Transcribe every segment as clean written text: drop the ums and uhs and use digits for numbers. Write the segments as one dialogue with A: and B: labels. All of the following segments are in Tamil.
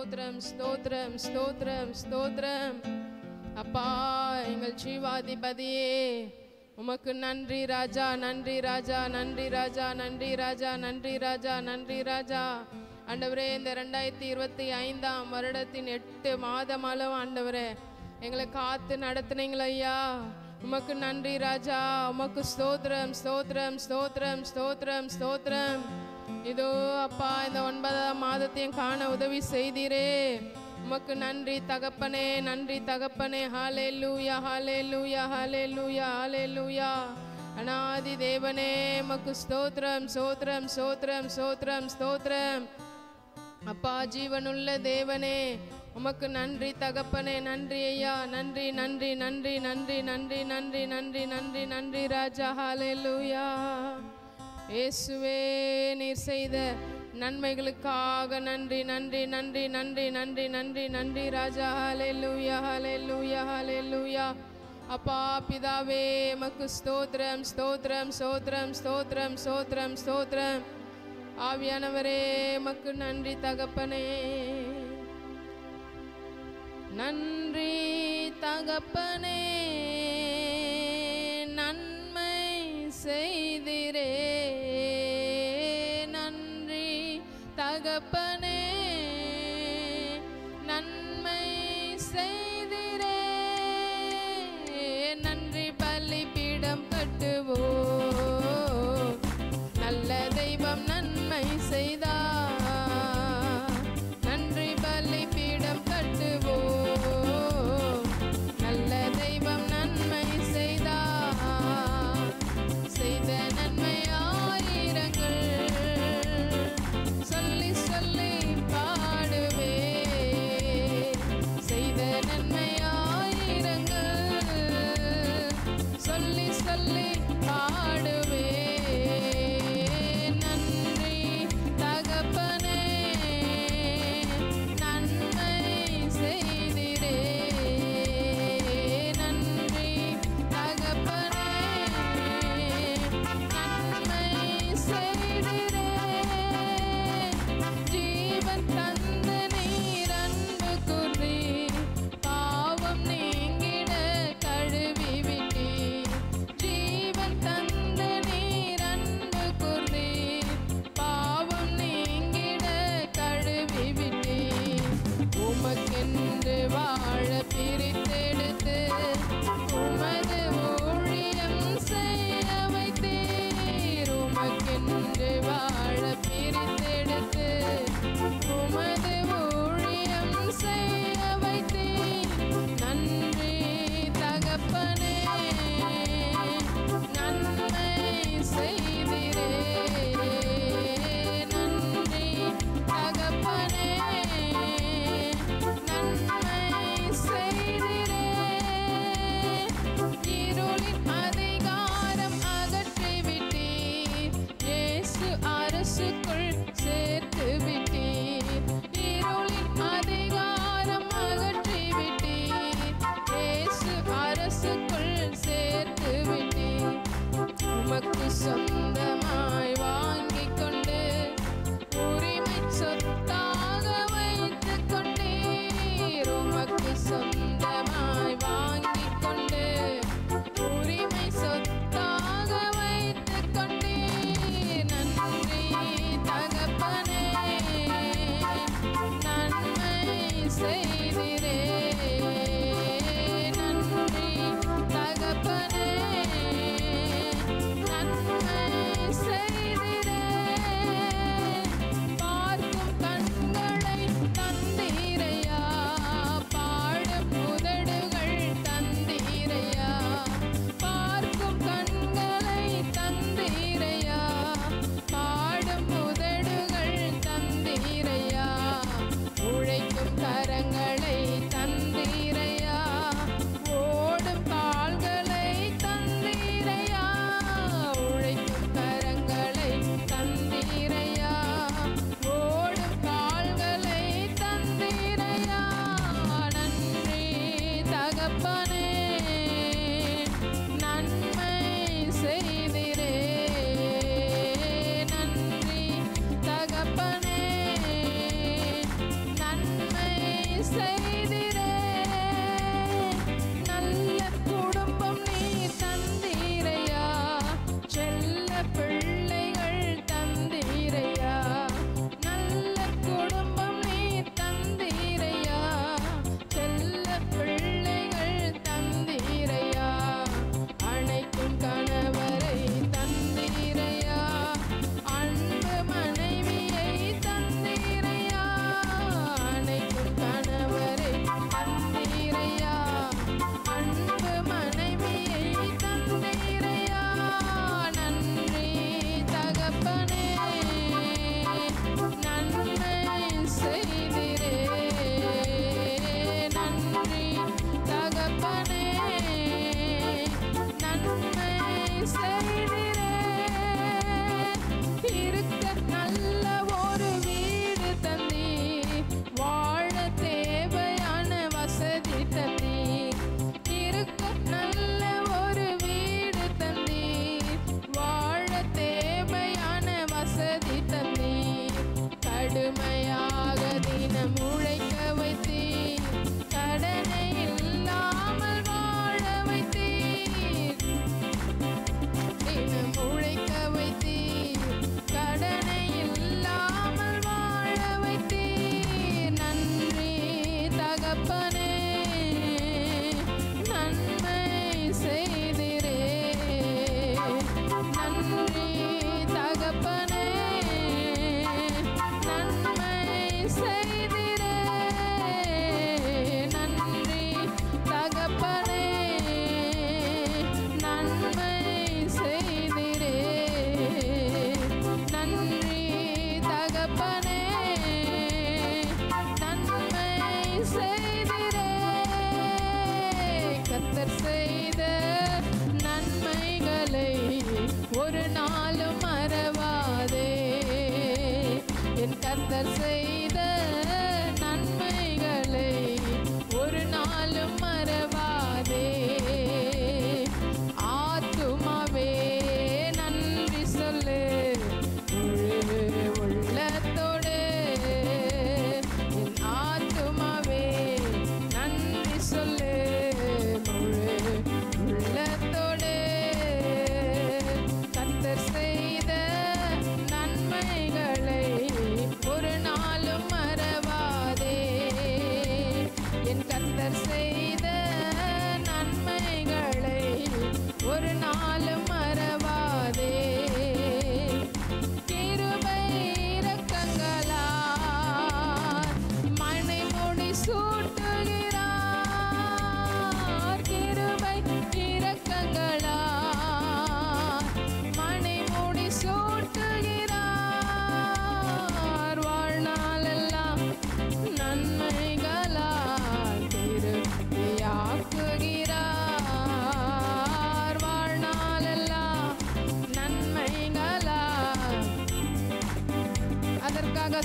A: ஸ்தோத்திரம் ஸ்தோத்திரம் ஸ்தோத்திரம் ஸ்தோத்திரம். அப்பா எங்கள் ஜீவாதிபதியே உமக்கு நன்றி ராஜா, நன்றி ராஜா, நன்றி ராஜா, நன்றி ராஜா, நன்றி ராஜா, நன்றி ராஜா. ஆண்டவரே இந்த 2025 வருடத்தின் 8 மாதம் அளவு ஆண்டவரே எங்களை காத்து நடத்துனீங்கள ஐயா, உமக்கு நன்றி ராஜா, உமக்கு ஸ்தோத்திரம் ஸ்தோத்திரம் ஸ்தோத்திரம் ஸ்தோத்திரம் ஸ்தோத்திரம். இதோ அப்பா இந்த 9ஆம் மாதத்தையும் காண உதவி செய்தீரே, உமக்கு நன்றி தகப்பனே, நன்றி தகப்பனே. ஹல்லேலூயா ஹல்லேலூயா ஹல்லேலூயா ஹல்லேலூயா. அநாதி தேவனே உமக்கு ஸ்தோத்திரம் ஸ்தோத்திரம் ஸ்தோத்திரம் ஸ்தோத்திரம் ஸ்தோத்திரம். அப்பா ஜீவனுள்ள தேவனே உமக்கு நன்றி தகப்பனே, நன்றி ஐயா, நன்றி நன்றி நன்றி நன்றி நன்றி நன்றி நன்றி நன்றி நன்றி ராஜா. ஹல்லேலூயா. இயேசுவே நீர் செய்த நன்மைகளுக்காக நன்றி நன்றி நன்றி நன்றி நன்றி நன்றி நன்றி ராஜா. ஹல்லேலூயா ஹல்லேலூயா ஹல்லேலூயா. அப்பா பிதாவே உமக்கு ஸ்தோத்திரம் ஸ்தோத்திரம் ஸ்தோத்திரம் ஸ்தோத்திரம் ஸ்தோத்திரம் ஸ்தோத்திரம். ஆவியானவரே உமக்கு நன்றி தகப்பனே, நன்றி தகப்பனே, நன்மை செய்திரே, நன்றி தகப்பனே, நன்மை செய்திரே, நன்றி பலிபீடம் கட்டுவோ, நல்ல தெய்வம் நன்மை செய்தார், நன்றி பலிபீடம் கட்டுவோ, நல்ல தெய்வம் நன்மை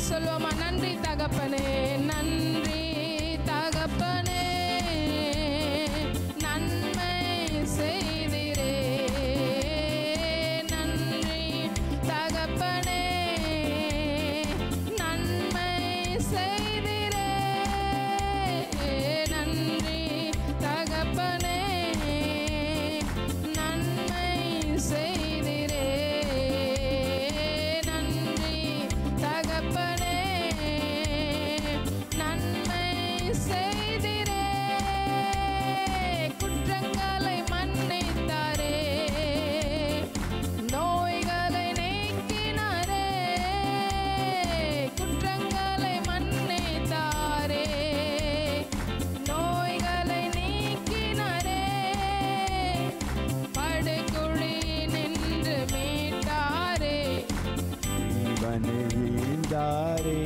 A: சொல்லுவோமா? நன்றி தகப்பனே, நன்றி தகப்பனே, நன்மை செய்திரே. நன்றி தகப்பனே, நன்மை செய்திரே. நன்றி தகப்பனே, நன்மை செய்திரே. நன்றி தகப்பனே, நன்மை செய்திரே. குற்றங்களை மன்னித்தாரே, நோய்களை நீக்கினாரே. குற்றங்களை மன்னித்தாரே, நோய்களை நீக்கினாரே. படுகுழி நின்று மீட்டாரே,
B: ஜீவனை ஈந்தாரே,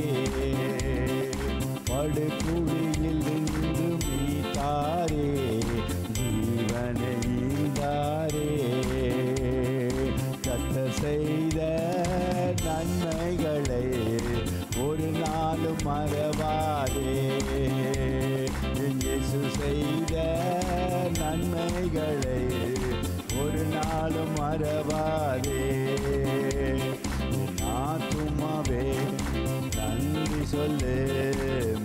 B: படுகுழியில் நின்று மீட்டாரே, ஜீவனை ஈந்தாரே. கர்த்தர் செய்த நன்மைகளை ஒரு நாளும் மறவாதே. இயேசு செய்த நன்மைகளை ஒரு நாளும் மறவாதே. ஆத்துமாவே நன்றி சொல்லு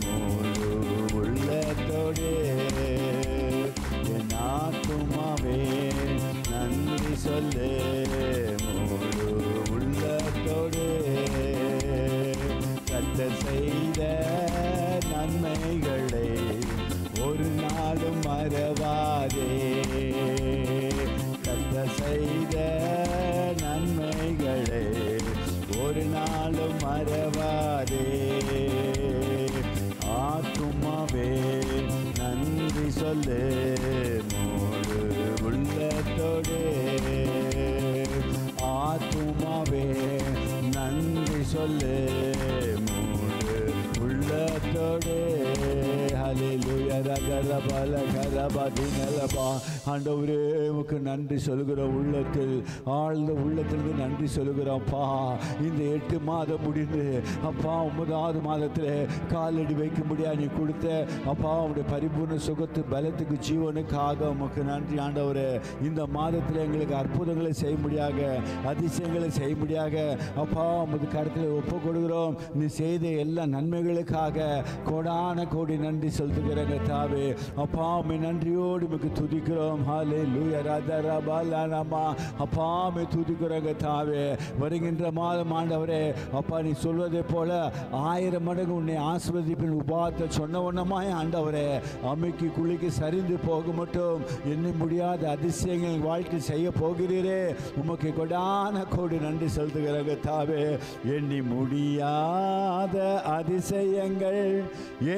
B: முழு உள்ளத்தோடு. என் ஆத்துமாவே நன்றி சொல்லு முழு உள்ளத்தோடு. கர்த்தர் செய்த நன்மைகளை ஒரு நாளும் மறவாதே. கர்த்தர் செய்த நன்மைகளை ஒரு நாளும் மறவாதே. ஆத்துமாவே நன்றி சொல்லு முழு உள்ளத்தோடு. ஆத்துமாவே நன்றி சொல்லு முழு உள்ளத்தோடு. ஹல்லேலூயா ரகரபல கரபதினலபா. ஆண்டவரே உமக்கு நன்றி சொல்கிறோம். உள்ளத்தில் ஆழ்ந்த உள்ளத்திலிருந்து நன்றி சொல்கிறோம்ப்பா. இந்த 8 மாதம் முடிந்து அப்பா 9வது மாதத்தில் காலடி வைக்க முடியாது நீ கொடுத்த அப்பா உடைய பரிபூர்ண சுகத்து பலத்துக்கு ஜீவனுக்காக உமக்கு நன்றி ஆண்டவரே. இந்த மாதத்தில் எங்களுக்கு அற்புதங்களை செய்ய முடியாக, அதிசயங்களை செய்ய முடியாக அப்பா உமது கருத்தில் ஒப்பு கொடுக்கிறோம். நீ செய்த எல்லா நன்மைகளுக்காக கோடான கோடி நன்றி செலுத்துகிறேங்க தாவே. அப்பா உம்மை நன்றியோடு உமக்கு துதிக்கிறோம். ஹல்லேலூயா ரதரபலனமா. அப்பா உம்மை துதிக்கிறோங்க தாவே. வருகின்ற மாதம் ஆண்டவரே அப்பா நீ சொல்வதை போல 1000 மடங்கு உன்னை ஆசீர்வதிப்பின் உபாத்தை சொன்ன ஒன்னமாய் ஆண்டவரே அம்மைக்கு குளிக்கு சரிந்து போக மட்டும் எண்ணி முடியாத அதிசயங்கள் வாழ்க்கை செய்ய போகிறீரே. உமக்கு கொடான கோடி நன்றி செலுத்துகிறாங்க தாவே. எண்ணி முடியாத அதிசயங்கள்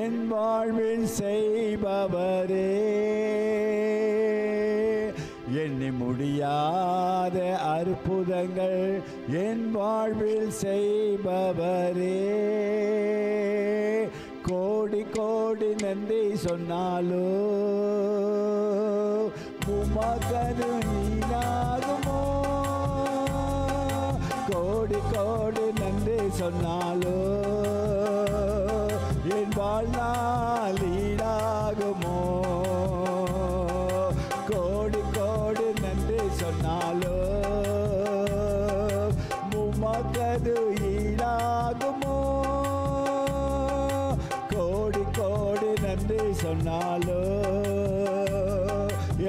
B: என் வாழ்வில் செய்பவரே. எண்ணி முடியாத அற்புதங்கள் என் வாழ்வில் செய்பவரே. கோடி கோடி நன்றி சொன்னாலோ உமக்கது நீனாகுமோ. கோடி கோடி நன்றி சொன்னாலோ என் வாழ்நாள் ஈடாகுமோ. கோடி கோடி நன்றி சொன்னாலோ உமக்கது ஈடாகுமோ. கோடி கோடி நன்றி சொன்னாலோ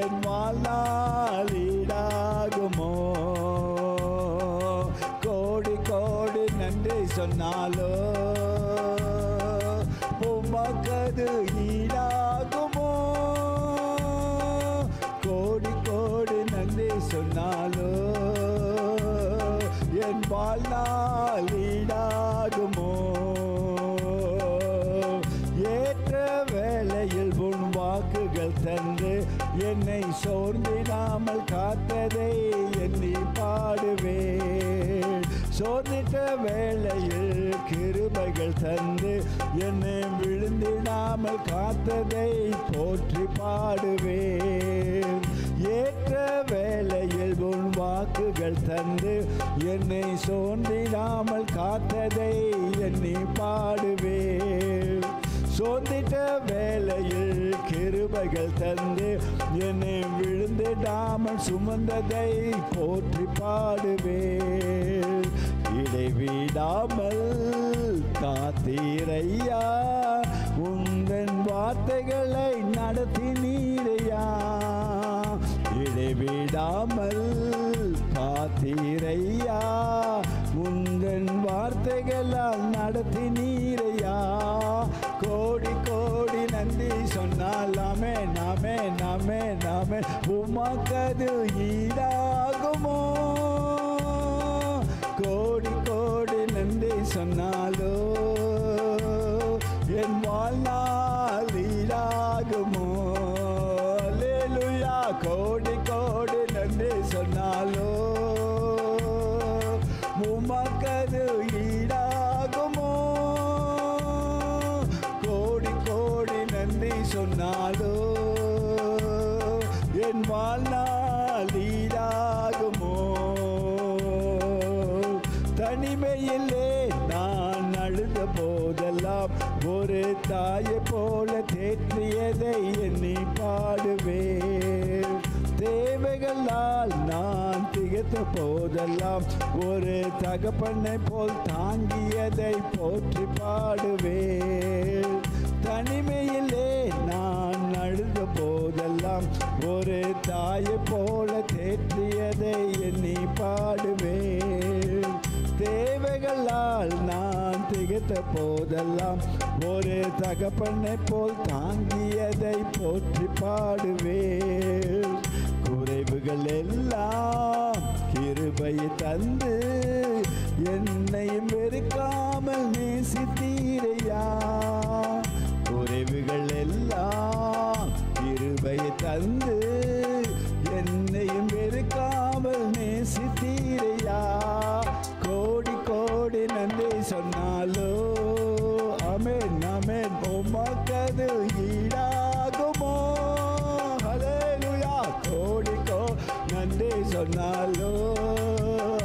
B: என் வாழ்நாள் ஈடாகுமோ. கோடி கோடி நன்றி சொன்னாலோ உமக்கது ஈடாகுமோ. கோடி கோடி நன்றி சொன்னாலோ என் வாழ்நாள் ஈடாகுமோ. ஏற்ற வேளையில் உன் வாக்குகள் தந்து என்னை சோர்ந்திடாமல் காத்ததை எண்ணி பாடுவேன். சோர்ந்திட்ட வேளையில் கிருபைகள் தந்து என்னை விழுந்திடாமல் காத்ததை போற்றி பாடுவேன். ஏற்ற வேளையில் உன் வாக்குகள் தந்து என்னை சோர்ந்திடாமல் காத்ததை எண்ணி பாடுவேன். சோர்ந்திட்ட வேளையில் கிருபைகள் தந்து என்னை விழுந்திடாமல் சுமந்ததை போற்றி பாடுவேன். இடைவிடாமல் காத்தீரையா, உந்தன் வார்த்தைகளை நடத்தினீரையா. இடைவிடாமல் காத்தீரையா, உந்தன் வார்த்தைகளால் நடத்தினீரையா. கோடி கோடி நன்றி சொன்னால் நாமே நாமே நாமே நாமே உமக்கது ஈடாகுமோ. கோடி கோடி நன்றி சொன்னாலோ என் வாழ்நாள் ஈடாகுமோ. அல்லேலூயா. கோடி கோடி நன்றி சொன்னாலோ உமக்கது ஈடாகுமோ. கோடி கோடி நன்றி சொன்னாலோ என் வாழ்நாள் ஈடாகுமோ. தனிமையிலே நான் அழுத போதெல்லாம் ஒரு தாயை போல தேற்றியதை எண்ணி பாடுவேன். தேவைகளால் நான் திகைத்த போதெல்லாம் ஒரு தகப்பனை போல் தாங்கியதை போற்றி பாடுவேன். தனிமையிலே நான் அழுத போதெல்லாம் ஒரு தாயை போல தேற்றியதை எண்ணி பாடுவேன். தேவைகளால் நான் திகைத்த போதெல்லாம் ஒரு தகப்பனை போல் தாங்கியதை போற்றி பாடுவேன். குறைவுகள் எல்லாம் கிருபையை தந்து என்னையும் வெறுக்காமல் நேசித்தீரையா. குறைவுகள் எல்லாம் கிருபையை தந்து என்னையும் வெறுக்காமல் நேசித்தீரையா. கோடி கோடி நன்றி சொன்னாலோ ஆமென் ஆமென் உமக்கது ஈடாகுமோ. ஹல்லேலூயா. கோடி நன்றி சொன்னாலோ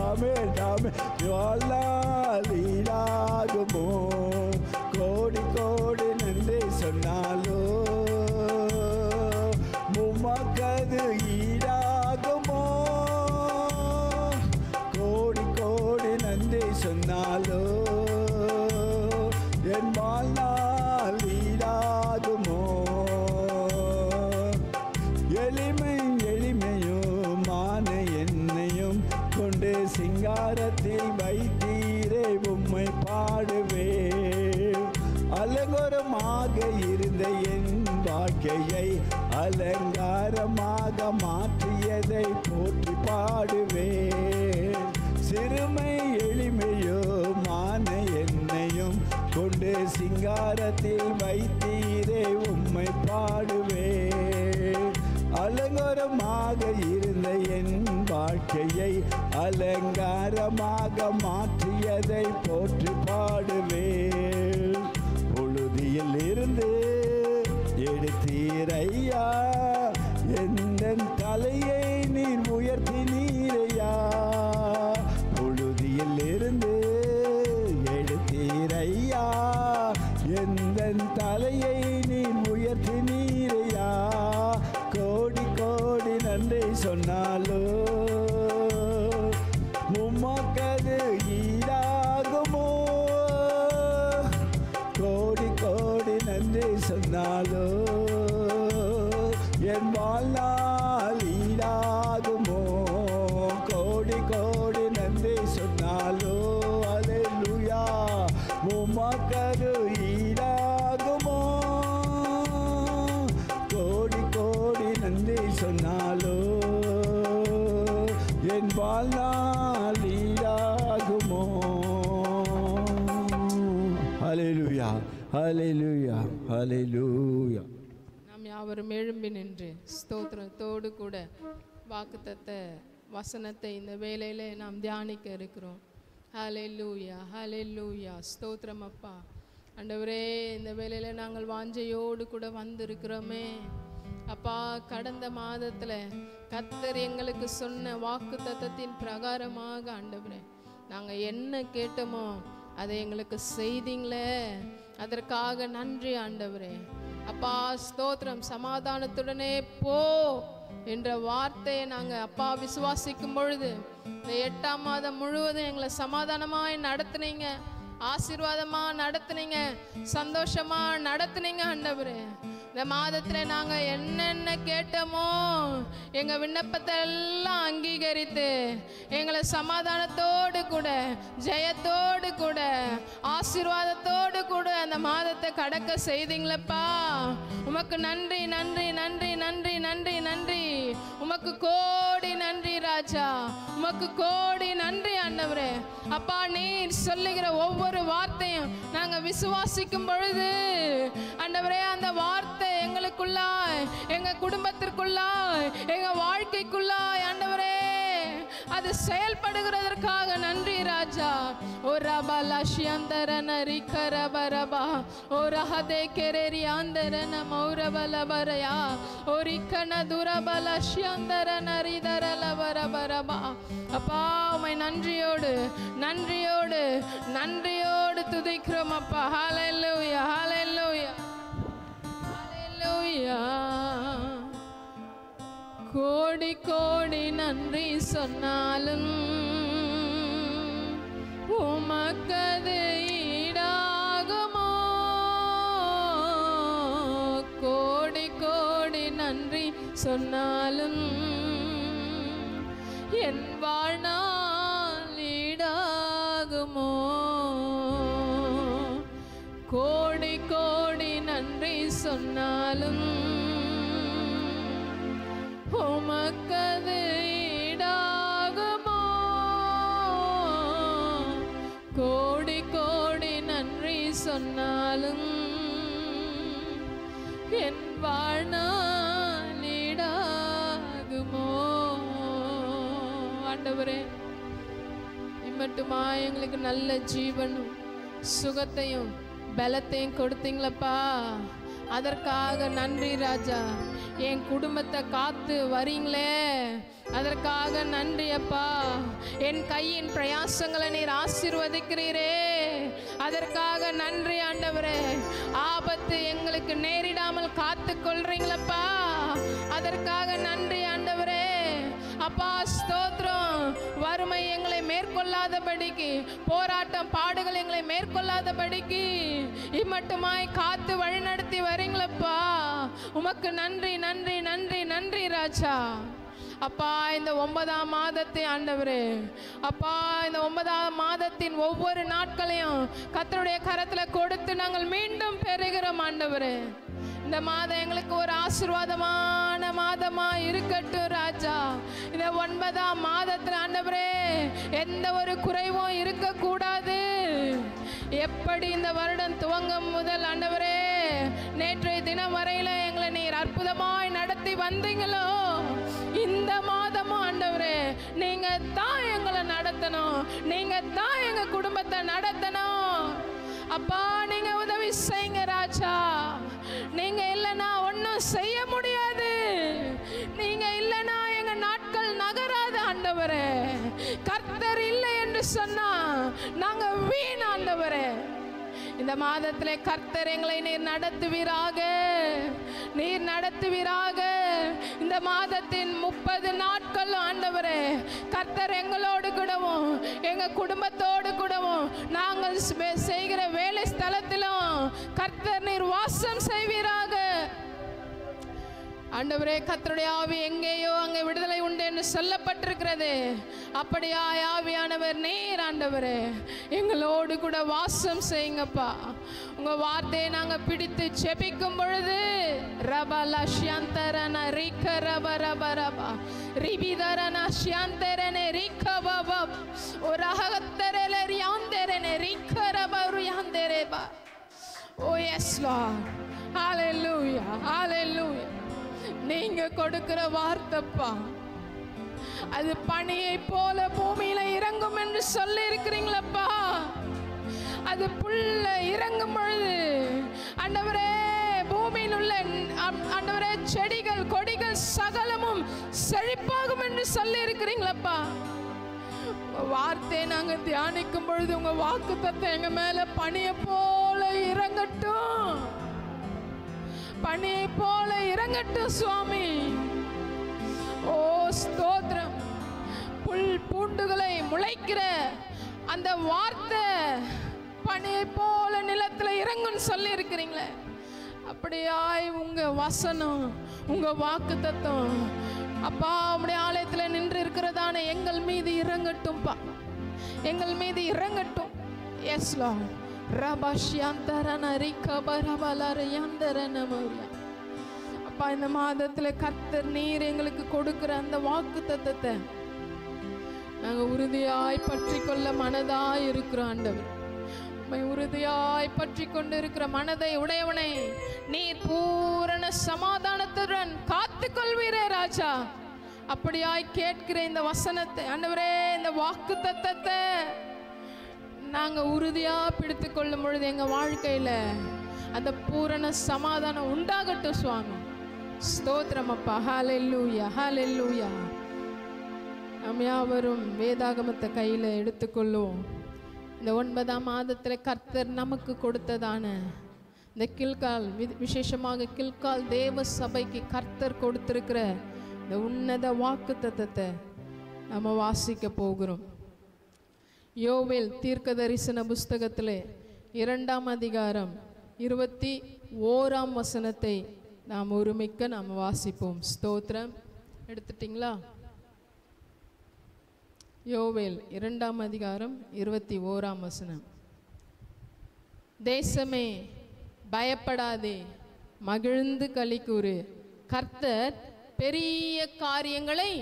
B: ஆமென் ஆமென் வாழ்நாள் ஈடாகுமோ. கோடி கோடி நன்றி சொன்னாலோ உமக்கது ஈடாகுமோ. கோடி கோடி நன்றி சொன்னாலோ என் வாழ்நாள் ஈடாகுமோ. எளிமை எளிமையுமான என்னையும் கொண்டு சிங்காரத்தில் வைத்தீரே உம்மை பாடுவேன். அலங்கோரமாக இருந்த என் வாழ்க்கையை அலங்காரமாக மாற்றியதை போற்றி பாடுவேன். சிறுமை எளிமையுமான என்னையும் கொண்டு சிங்காரத்தில் வைத்தீரே உம்மை பாடுவேன். அலங்காரமாக இருந்த என் வாழ்க்கையை அலங்காரமாக மாற்றியதை போற்றி பாடுவேன். புழுதியில் இருந்து எடுத்தீரையா, எந்தன் தலையை நீர் உயர்த்தினீரையா. புழுதியில் இருந்து எடுத்தீரையா, எந்தன் தலையை நீர் உயர்த்தினீரையா. கோடி கோடி நன்றி சொன்னாலோ உமக்கது ஈடாகுமோ. கோடி கோடி நன்றி சொன்னாலோ என் வாழ்நாள் ஈடாகுமோ. கோடி கோடி நன்றி சொன்னாலோ அல்லேலூயா உமக்கது ஈடாகுமோ. கோடி கோடி நன்றி சொன்னாலோ என் வாழ்நாள் ஈடாகுமோ. ஹல்லேலூயா ஹல்லேலூயா ஹல்லேலூயா.
A: நாம் யாவரும் எழும்பி நின்று ஸ்தோத்திரத்தோடு கூட வாக்குத்தத்த வசனத்தை இந்த வேளையிலே நாம் தியானிக்க இருக்கிறோம். ஹல்லேலூயா ஹல்லேலூயா. ஸ்தோத்திரம் அப்பா. ஆண்டவரே, இந்த வேளையில நாங்கள் வாஞ்சையோடு கூட வந்திருக்கிறோமே. அப்பா, கடந்த மாதத்துல கர்த்தர் எங்களுக்கு சொன்ன வாக்கு தத்தத்தின் பிரகாரமாக ஆண்டவரே நாங்க என்ன கேட்டோமோ அதை எங்களுக்கு செய்தீங்களே, அதற்காக நன்றி ஆண்டவரே. அப்பா ஸ்தோத்திரம். சமாதானத்துடனே போ என்ற வார்த்தையை நாங்க அப்பா விசுவாசிக்கும் பொழுது இந்த 8ஆம் மாதம் முழுவதும் எங்களை சமாதானமாய் நடத்துனீங்க, ஆசீர்வாதமா நடத்துனீங்க, சந்தோஷமா நடத்துனீங்க ஆண்டவரே. இந்த மாதத்துல நாங்க என்னென்ன கேட்டோமோ எங்க விண்ணப்பத்தை எல்லாம் அங்கீகரித்து எங்களை சமாதானத்தோடு கூட ஜெயத்தோடு கூட ஆசீர்வாதத்தோடு கூட அந்த மாதத்தை கடக்க செய்தீங்களப்பா. உமக்கு நன்றி நன்றி நன்றி நன்றி நன்றி நன்றி. உமக்கு கோடி நன்றி ராஜா, உமக்கு கோடி நன்றி ஆண்டவரே. அப்பா, நீர் சொல்லுகிற ஒவ்வொரு வார்த்தையும் நாங்க விசுவாசிக்கும் பொழுது ஆண்டவரே அந்த வார்த்தை எங்களுக்குள்ளாய், எங்க குடும்பத்திற்குள்ளாய், எங்க வாழ்க்கைக்குள்ளாய் ஆண்டவரே அது செயல்படுகிறதற்காக நன்றி ராஜா. ஓ ரபல ஷியந்தரன ரிகரபரபா ஓ ரஹதே கெரேரி ஆந்தரன மௌரபலபரயா ஓ ரிகன துரபல ஷியந்தரன ரிதரலபரபரபா. அப்பா, உம்மை நன்றியோடு நன்றியோடு நன்றியோடு துதிக்கிறோம் அப்பா. ஹல்லேலூயா ஹல்லேலூயா ஹல்லேலூயா. கோடி கோடி நன்றி சொன்னாலும் உமக்கது ஈடாகுமோ? கோடி கோடி நன்றி சொன்னாலும் என் வாழ்நாள் ஈடாகுமோ? கோடி கோடி நன்றி சொன்னாலும் உமக்கது ஈடாகுமோ? கோடி கோடி நன்றி சொன்னாலும் என் வாழ்நாள் ஈடாகுமோ? ஆண்டவரே, இம்மட்டுமா எங்களுக்கு நல்ல ஜீவனும் சுகத்தையும் பலத்தையும் கொடுத்தீங்களப்பா, அதற்காக நன்றி ராஜா. என் குடும்பத்தை காத்து வரீங்களே, அதற்காக நன்றி அப்பா. என் கையின் பிரயாசங்களை நீர் ஆசீர்வதிக்கிறீரே, அதற்காக நன்றி ஆண்டவரே. ஆபத்து எங்களுக்கு நேரிடாமல் காத்து கொள்றீங்களப்பா, அதற்காக நன்றி ஆண்டவரே. அப்பா ஸ்தோத்திரம். வறுமை எங்களை மேற்கொள்ளாதபடிக்கு, போராட்டம் பாடுகள் எங்களை மேற்கொள்ளாதபடிக்கு இம்மட்டுமாய் காத்து வழிநடத்தி வரீங்களப்பா. உமக்கு நன்றி நன்றி நன்றி நன்றி ராஜா. அப்பா, இந்த 9ஆம் மாதத்தை ஆண்டவரே, அப்பா இந்த 9ஆம் மாதத்தின் ஒவ்வொரு நாட்களையும் கர்த்தருடைய கரத்துல கொடுத்து நாங்கள் மீண்டும் பெறுகிறோம் ஆண்டவரே. இந்த மாதம் எங்களுக்கு ஒரு ஆசீர்வாதமான மாதமா இருக்கட்டும் ராஜா. இந்த 9ஆம் மாதத்துல ஆண்டவரே எந்த ஒரு குறைவும் இருக்கக்கூடாது. எப்படி இந்த வருடம் துவங்கும் முதல் ஆண்டவரே நேற்றைய தினம் வரையில எங்களை நீர் அற்புதமாய் நடத்தி வந்தீங்களோ, இந்த மாதமும் ஆண்டவரே நீங்க தான் எங்களை நடத்தணும், நீங்க தான் எங்க குடும்பத்தை நடத்தணும். அப்பா, நீங்க உதவி செய்யுங்க ராஜா. நீங்க இல்லைன்னா ஒன்றும் செய்ய முடியாது. நீங்க இல்லைன்னா எங்க நாட்கள் நகராது ஆண்டவரே. கர்த்தர் இல்லை என்று சொன்னா நாங்க வீண் ஆண்டவரே. இந்த மாதத்திலே கர்த்தர் எங்களை நீர் நடத்துவீராக, நீர் நடத்துவீராக. இந்த மாதத்தின் 30 நாட்கள் ஆண்டவரே கர்த்தர் எங்களோடு கூடவும் எங்க குடும்பத்தோடு கூடவும் நாங்கள் செய்கிற வேலை ஸ்தலத்திலும் கர்த்தர் நீர் வாசம் செய்வீராக ஆண்டவரே. கர்த்தருடைய ஆவி எங்கேயோ அங்கே விடுதலை உண்டு என்று சொல்லப்பட்டிருக்கிறது. அப்படியா ஆவியானவர் நீர் ஆண்டவரே எங்களோடு கூட வாசம் செய்யுங்கப்பா. உங்க வார்த்தையை நாங்க பிடித்து ஜெபிக்கும் பொழுது ரபல ஷியந்தரன ரிகரபரபரபா ரிபிதரன ஷியந்தரனே ரிகபப ஒரஹத்தரல ரியாந்தரனே ரிகரபருயாந்தரேபா. ஓ எஸ் லார்ட், ஹalleluya ஹalleluya. நீங்க கொடுக்கிற வார்த்தைப்பா அது பனியை போல பூமியில இறங்கும் என்று சொல்லி இருக்கிறீங்களப்பா. அது புல்ல இறங்கும் பொழுது ஆண்டவரே பூமியில் உள்ள ஆண்டவரே செடிகள் கொடிகள் சகலமும் செழிப்பாகும் என்று சொல்லி இருக்கிறீங்களப்பா. வார்த்தையை நாங்க தியானிக்கும் பொழுது உங்க வாக்குத்தத்தம் எங்க மேல பனியை போல இறங்கட்டும், பனியை போல இறங்கட்டும் சுவாமி. ஓ ஸ்தோத்திரம். புல் பூண்டுகளை முளைக்கிற அந்த வார்த்தை பனியை போல நிலத்துல இறங்குன்னு சொல்லி இருக்கிறீங்களே, அப்படியாய் உங்க வசனம் உங்க வாக்குத்தத்தம் அப்பா உம்முடைய ஆலயத்துல நின்று இருக்கிறதான எங்கள் மீது இறங்கட்டும்பா, எங்கள் மீது இறங்கட்டும். Yes lord. அப்பா இந்த மாதத்துல கர்த்தர் நீர் எங்களுக்கு கொடுக்கிற அந்த வாக்குத்தத்தத்தை நாங்க உறுதியாய் பற்றி கொள்ள மனதாய் இருக்கிறோம் ஆண்டவர். உறுதியாய் பற்றி கொண்டு இருக்கிற மனதை உடையவனை நீர் பூரண சமாதானத்துடன் காத்து கொள்வீரே ராஜா. அப்படியாய் கேட்கிற இந்த வசனத்தை ஆண்டவரே, இந்த வாக்கு தத்தத்தை நாங்க உறுதியா பிடித்து கொள்ளும் பொழுது எங்க வாழ்க்கையில அந்த பூரண சமாதானம் உண்டாகட்டும் சுவாமி. ஸ்தோத்திரம் அப்பா. ஹல்லேலூயா, ஹல்லேலூயா. நாம் யாவரும் வேதாகமத்தை கையில எடுத்துக்கொள்ளுவோம். இந்த 9ஆம் மாதத்துல கர்த்தர் நமக்கு கொடுத்ததான இந்த கில்கால், விசேஷமாக கில்கால் தேவ சபைக்கு கர்த்தர் கொடுத்திருக்கிற இந்த உன்னத வாக்கு தத்தத்தை நம்ம வாசிக்க போகிறோம். யோவேல் தீர்க்க தரிசன புஸ்தகத்திலே 2ஆம் அதிகாரம் 21ஆம் வசனத்தை நாம் ஒருமிக்க நாம் வாசிப்போம். ஸ்தோத்திரம். எடுத்துட்டீங்களா? யோவேல் 2ஆம் அதிகாரம் 21ஆம் வசனம். தேசமே பயப்படாதே, மகிழ்ந்து களிக்கூறு, கர்த்தர் பெரிய காரியங்களை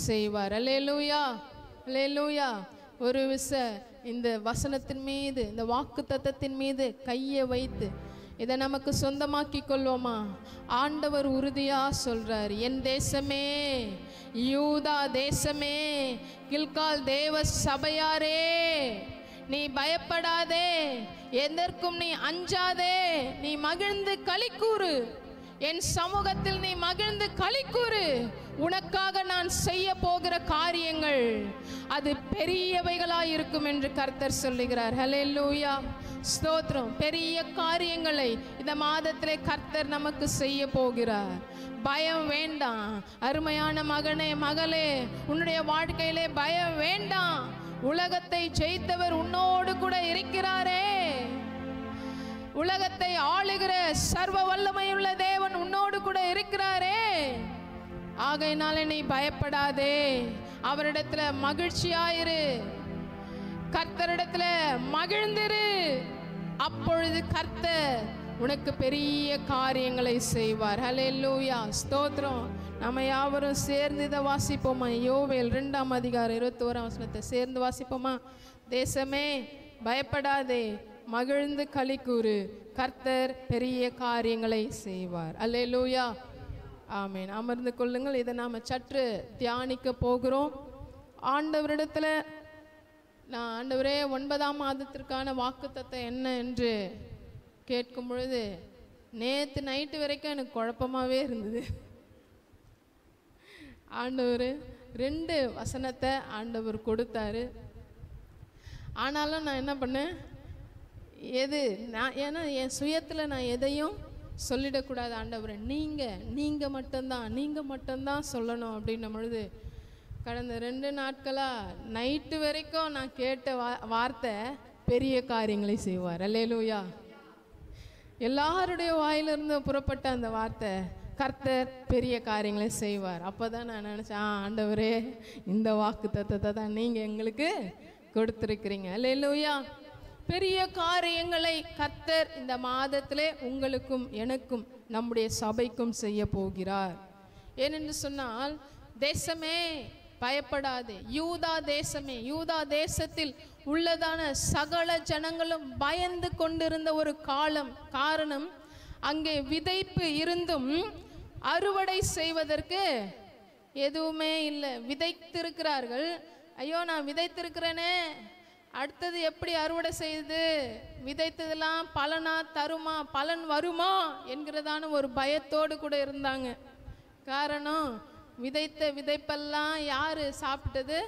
A: செய்வார். அல்லேலூயா, அல்லேலூயா. ஒரு இந்த வசனத்தின் மீது, இந்த வாக்கு தத்தத்தின் மீது கையை வைத்து இதை நமக்கு சொந்தமாக்கி கொள்வோமா? ஆண்டவர் உறுதியா சொல்றார், என் தேசமே, யூதா தேசமே, கில்கால் தேவ சபையாரே, நீ பயப்படாதே, எதற்கும் நீ அஞ்சாதே, நீ மகிழ்ந்து களிக்கூறு, என் சமூகத்தில் நீ மகிழ்ந்து களிக்கூறு. உனக்காக நான் செய்ய போகிற காரியங்கள் அது பெரியவைகளாய் இருக்கும் என்று கர்த்தர் சொல்லுகிறார். ஹல்லேலூயா, ஸ்தோத்திரம். பெரிய காரியங்களை இந்த மாதத்திலே கர்த்தர் நமக்கு செய்ய போகிறார். பயம் வேண்டாம் அருமையான மகனே, மகளே, உன்னுடைய வாழ்க்கையிலே பயம் வேண்டாம். உலகத்தை ஜெயித்தவர் உன்னோடு கூட இருக்கிறாரே. உலகத்தை ஆளுகிற சர்வ வல்லமையுள்ள தேவன் உன்னோடு கூட இருக்கிறாரே. ஆகையினால நீ பயப்படாதே, அவரிடத்துல மகிழ்ச்சியாயிரு, கர்த்தரிடத்துல மகிழ்ந்திரு. அப்பொழுது கர்த்தர் உனக்கு பெரிய காரியங்களை செய்வார். ஹல்லேலூயா, ஸ்தோத்திரம். நம்ம யாவரும் சேர்ந்து இதை வாசிப்போமா? யோவேல் 2ஆம் அதிகாரம் 21ஆம் வசனத்தை சேர்ந்து வாசிப்போமா? தேசமே பயப்படாதே, மகிழ்ந்து களிக்கூறு, கர்த்தர் பெரிய காரியங்களை செய்வார். அல்லேலூயா, ஆமேன். அமர்ந்து கொள்ளுங்கள். இதை நாம் சற்று தியானிக்க போகிறோம். ஆண்டவரிடத்துல நான், ஆண்டவரே 9ஆம் மாதத்திற்கான வாக்குத்தத்தம் என்ன என்று கேட்கும் பொழுது நேற்று நைட்டு வரைக்கும் எனக்கு குழப்பமாகவே இருந்தது. ஆண்டவர் 2 வசனத்தை ஆண்டவர் கொடுத்தாரு. ஆனாலும் நான் என்ன பண்ணேன், ஏன்னா என் சுயத்தில் நான் எதையும் சொல்லிடக்கூடாது. ஆண்டவர் நீங்கள் மட்டும்தான் சொல்லணும் அப்படின்னும் பொழுது கடந்த 2 நாட்களாக நைட்டு வரைக்கும் நான் கேட்ட வார்த்தை பெரிய காரியங்களை செய்வார். அல்லேலூயா. எல்லாருடைய வாயிலிருந்து புறப்பட்ட அந்த வார்த்தை கர்த்தர் பெரிய காரியங்களை செய்வார். அப்போ தான் நான் நினச்சேன், ஆண்டவரே இந்த வாக்கு தத்தத்தை தான் நீங்கள் எங்களுக்கு கொடுத்துருக்கிறீங்க. அல்லேலூயா. பெரிய காரியங்களை கர்த்தர் இந்த மாதத்திலே உங்களுக்கும் எனக்கும் நம்முடைய சபைக்கும் செய்ய போகிறார். ஏனென்று சொன்னால், தேசமே பயப்படாதே, யூதா தேசமே, யூதா தேசத்தில் உள்ளதான சகல ஜனங்களும் பயந்து கொண்டிருந்த ஒரு காரணம், அங்கே விதைப்பு இருந்தும் அறுவடை செய்வதற்கு எதுவுமே இல்லை. விதைத்திருக்கிறார்கள், ஐயோ நான் விதைத்திருக்கிறேனே, அடுத்தது எப்படி அறுவடை செய்யுது, விதைத்ததெல்லாம் பலனா தருமா, பலன் வருமா என்கிறதான ஒரு பயத்தோடு கூட இருந்தாங்க. காரணம், விதைத்த விதைப்பெல்லாம் யாரு சாப்பிட்டது?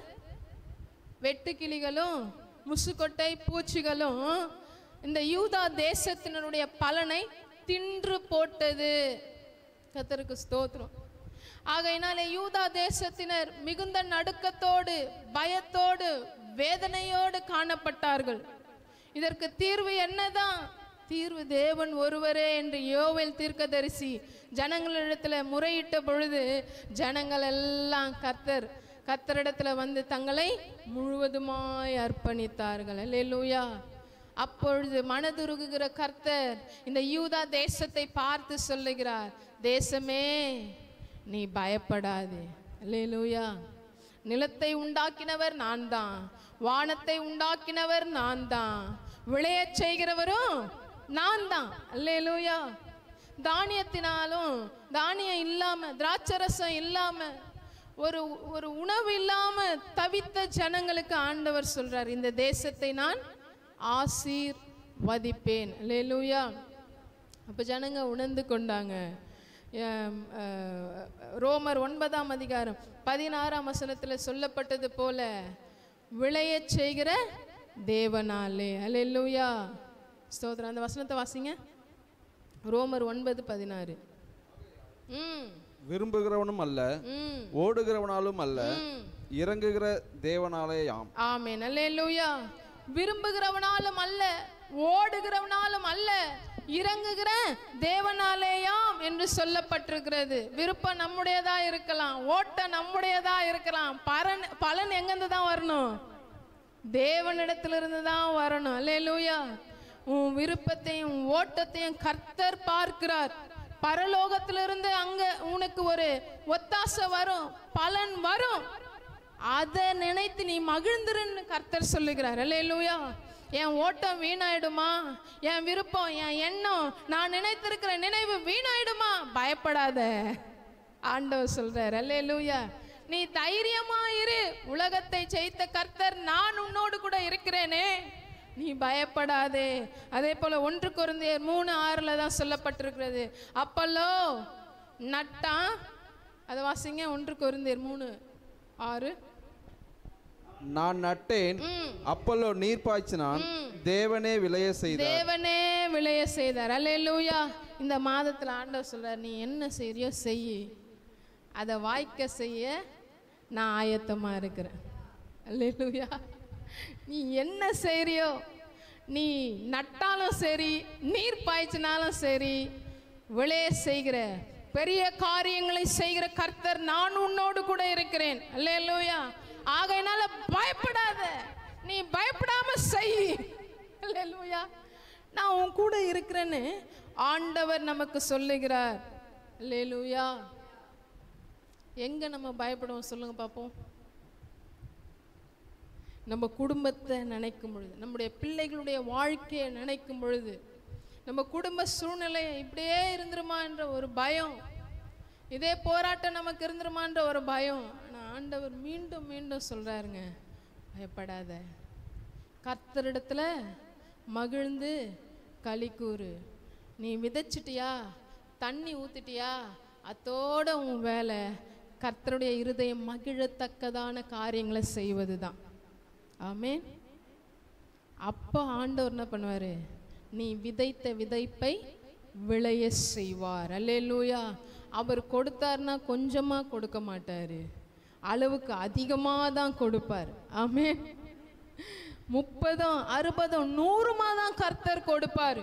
A: வெட்டுக்கிளிகளும் முசுக்கொட்டை பூச்சிகளும் இந்த யூதா தேசத்தினருடைய பலனை தின்று போட்டது. கர்த்தருக்கு ஸ்தோத்திரம். ஆகையினாலே யூதா தேசத்தினர் மிகுந்த நடுக்கத்தோடு, பயத்தோடு, வேதனையோடு காணப்பட்டார்கள். இதற்கு தீர்வு என்னதான்? தீர்வு தேவன் ஒருவரே என்று யோவேல் தீர்க்கதரிசி ஜனங்களிடத்துல முறையிட்ட பொழுது ஜனங்கள் எல்லாம் கர்த்தரிடத்துல வந்து தங்களை முழுவதுமாய் அர்ப்பணித்தார்கள். அல்லேலூயா. அப்பொழுது மனதுருகுகிற கர்த்தர் இந்த யூதா தேசத்தை பார்த்து சொல்லுகிறார், தேசமே நீ பயப்படாதே. அல்லேலூயா. நிலத்தை உண்டாக்கினவர் நான் தான், வானத்தை உண்டாக்கினவர் நான் தான், விளையச் செய்கிறவரும் நான் தான். அல்லேலூயா. தானியத்தினாலும், தானியம் இல்லாம, திராட்சரசம் இல்லாம, ஒரு உணவு இல்லாம தவித்த ஜனங்களுக்கு ஆண்டவர் சொல்றார், இந்த தேசத்தை நான் ஆசீர்வதிப்பேன். அல்லேலூயா. அப்ப ஜனங்க உணர்ந்து கொண்டாங்க. ரோமர் 9ஆம் அதிகாரம் 16ஆம் வசனத்துல சொல்லப்பட்டது போல விளையச் செய்கிற தேவனாலே. அல்லேலூயா. ஸ்தோத்திரம். அந்த வசனத்தை வாசிங்க. ரோமர் 9:16.
C: விரும்புகிறவனும் அல்ல, ஓடுகிறவனாலும் அல்ல, இறங்குகிற தேவனாலேயாம்.
A: ஆமென். அல்லேலூயா. விரும்புகிறவனாலும் அல்ல, ஓடுகிறவனாலும் அல்ல, இறங்குகிற தேவனாலேயாம் என்று சொல்லப்பட்டிருக்கிறது. விருப்பம் நம்முடையதா இருக்கலாம், ஓட்டம் நம்முடையதா இருக்கலாம், பலன் எங்கிருந்து தான் வரணும்? தேவனிடத்திலிருந்து தான் வரணும். அல்லேலூயா. உன் விருப்பத்தையும் ஓட்டத்தையும் கர்த்தர் பார்க்கிறார். பரலோகத்திலிருந்து அங்க உனக்கு ஒரு ஒத்தாசை வரும், பலன் வரும். அதை நினைத்து நீ மகிழ்ந்துருன்னு கர்த்தர் சொல்லுகிறார். அல்லேலூயா. என் ஓட்டம் வீணாயிடுமா, என் விருப்பம், என் எண்ணம், நான் நினைத்திருக்கிற நினைவு வீணாயிடுமா? பயப்படாத, ஆண்டவர் சொல்றார். அல்லேலூயா. நீ தைரியமா இரு, உலகத்தை ஜெயித்த கர்த்தர் நான் உன்னோடு கூட இருக்கிறேனே, நீ பயப்படாதே. அதே போல 1 கொரிந்தியர் 3:6 தான் சொல்லப்பட்டிருக்கிறது. அப்பல்லோ நட்டான். அதை வாசிங்க. 1 கொரிந்தியர் 3:6.
C: நான் நட்டேன், அப்பல்லோ நீர் பாய்ச்சினான், தேவனே விளைய செய்தார்.
A: தேவனே விளைய செய்தார். அல்லேலூயா. இந்த மாதத்துல ஆண்டவர் சொல்றார், நீ என்ன செய்யறியோ செய், அதை வாய்க்க செய்ய நான் ஆயத்தமா இருக்கிறேன். அல்லேலூயா. நீ என்ன செய்யறியோ, நீ நட்டாலும் சரி, நீர் பாய்ச்சினாலும் சரி, விளைய செய்கிற பெரிய காரியங்களை செய்கிற கர்த்தர் நான் உன்னோடு கூட இருக்கிறேன். அல்லேலூயா. ஆகையினால பயப்படாத, நீ பயப்படாம செய். அல்லேலூயா. நான் உன் கூட இருக்கிறேன்னு ஆண்டவர் நமக்கு சொல்லுகிறார். அல்லேலூயா. எங்க நம்ம பயப்படுவோம் சொல்லுங்க பாப்போம்? நம்ம குடும்பத்தை நினைக்கும் பொழுது, நம்முடைய பிள்ளைகளுடைய வாழ்க்கையை நினைக்கும் பொழுது, நம்ம குடும்ப சூழ்நிலை இப்படியே இருந்துருமா என்ற ஒரு பயம், இதே போராட்டம் நமக்கு இருந்துருமான்ற ஒரு பயம். ஆனால் ஆண்டவர் மீண்டும் மீண்டும் சொல்றாருங்க, பயப்படாத, கர்த்தரிடத்துல மகிழ்ந்து களி கூறு. நீ விதைச்சிட்டியா, தண்ணி ஊத்திட்டியா, அத்தோட உன் வேலை கர்த்தருடைய இருதயம் மகிழத்தக்கதான காரியங்களை செய்வது தான். ஆமென். அப்போ ஆண்டவர் என்ன பண்ணுவாரு? நீ விதைத்த விதைப்பை விளைய செய்வார். அல்லேலூயா. அவர் கொடுத்தார்னா கொஞ்சமா கொடுக்க மாட்டாரு, அளவுக்கு அதிகமாக தான் கொடுப்பார். ஆமென். 30, 60, 100 தான் கர்த்தர் கொடுப்பார்.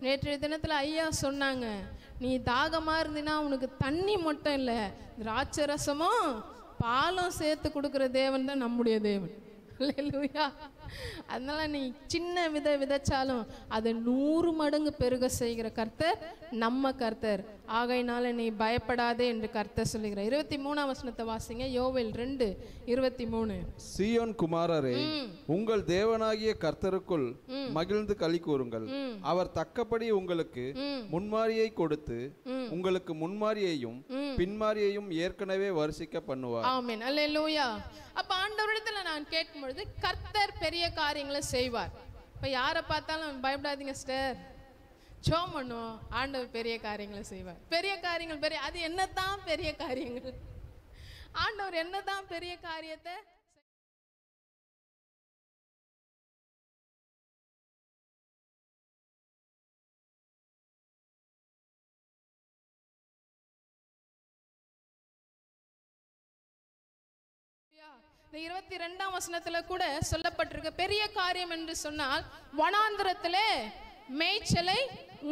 A: நேற்றைய தினத்தில் ஐயா சொன்னாங்க, நீ தாகமா இருந்தினா உனக்கு தண்ணி மட்டும் இல்லை, திராட்சரசமும் பாலும் சேர்த்து கொடுக்குற தேவன் தான் நம்முடைய தேவன். அல்லேலூயா. அதனால நீ சின்ன விதைச்சாலும் அதை 100 மடங்கு பெருக செய்கிற கர்த்தர் நம்ம கர்த்தர். ஆகையினால நீ பயப்படாதே என்று கர்த்தர் சொல்லுகிறார். 23ஆம் வசனத்தை வாசிங்க. யோவேல் 2:23.
C: சீயோன் குமாரரே, உங்கள் தேவனாகிய கர்த்தருக்குள் மகிழ்ந்து களி கூறுங்கள். அவர் தக்கபடி உங்களுக்கு முன்மாரியை கொடுத்து உங்களுக்கு முன்மாரியையும் பின்மாரியையும் ஏற்கனவே வரிசிக்க பண்ணுவார்.
A: ஆமென். அல்லேலூயா. அப்ப ஆண்டவரிடத்துல நான் கேட்கும் பொழுது கர்த்தர் பெரிய பெரிய காரியங்களை செய்வார். இப்போ யாரை பார்த்தாலும் பயப்படாதீங்க சிஸ்டர், ஜெபம் பண்ணுவோம், ஆண்டவர் பெரிய காரியங்களை செய்வார். பெரிய காரியங்கள் பெரிய, அது என்னதான் பெரிய காரியங்கள்? ஆண்டவர் என்னதான் பெரிய காரியத்தை இந்த 22ஆம் வசனத்துல கூட சொல்லப்பட்டிருக்க பெரிய காரியம் என்று சொன்னால் வனாந்திரத்திலே மேய்ச்சலை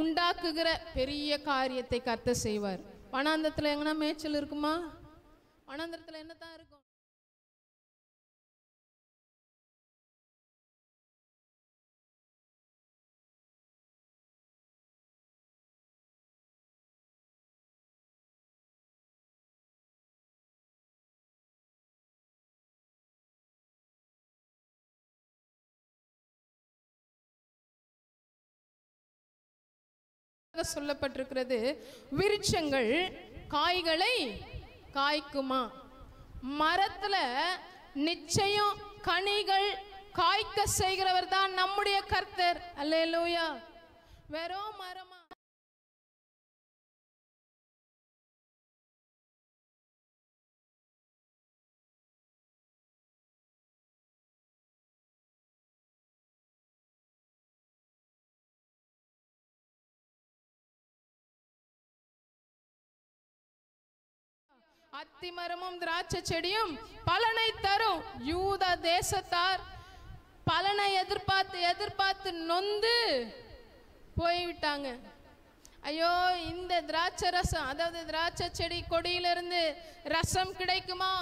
A: உண்டாக்குகிற பெரிய காரியத்தை கர்த்தர் செய்வார். வனாந்திரத்துல எங்கன்னா மேய்ச்சல் இருக்குமா? வனாந்திரத்துல என்னதான் இருக்கும்? சொல்லப்பட்டிருக்கிறது, விருட்சங்கள் காய்களை காய்க்குமா? மரத்துல நிச்சயம் கனிகள் காய்க்க செய்கிறவர் தான் நம்முடைய கர்த்தர். அல்லேலூயா. வெறும் மரமா? அத்திமரமும் திராட்சை செடியும் பலனை தரும். யூத தேசத்தார் பலனை எதிர்பார்த்து நொந்து போய்விட்டாங்க. ஐயோ, இந்த திராட்சை ரசம், அதாவது திராட்சை செடி கொடியிலிருந்து ரசம் கிடைக்குமா,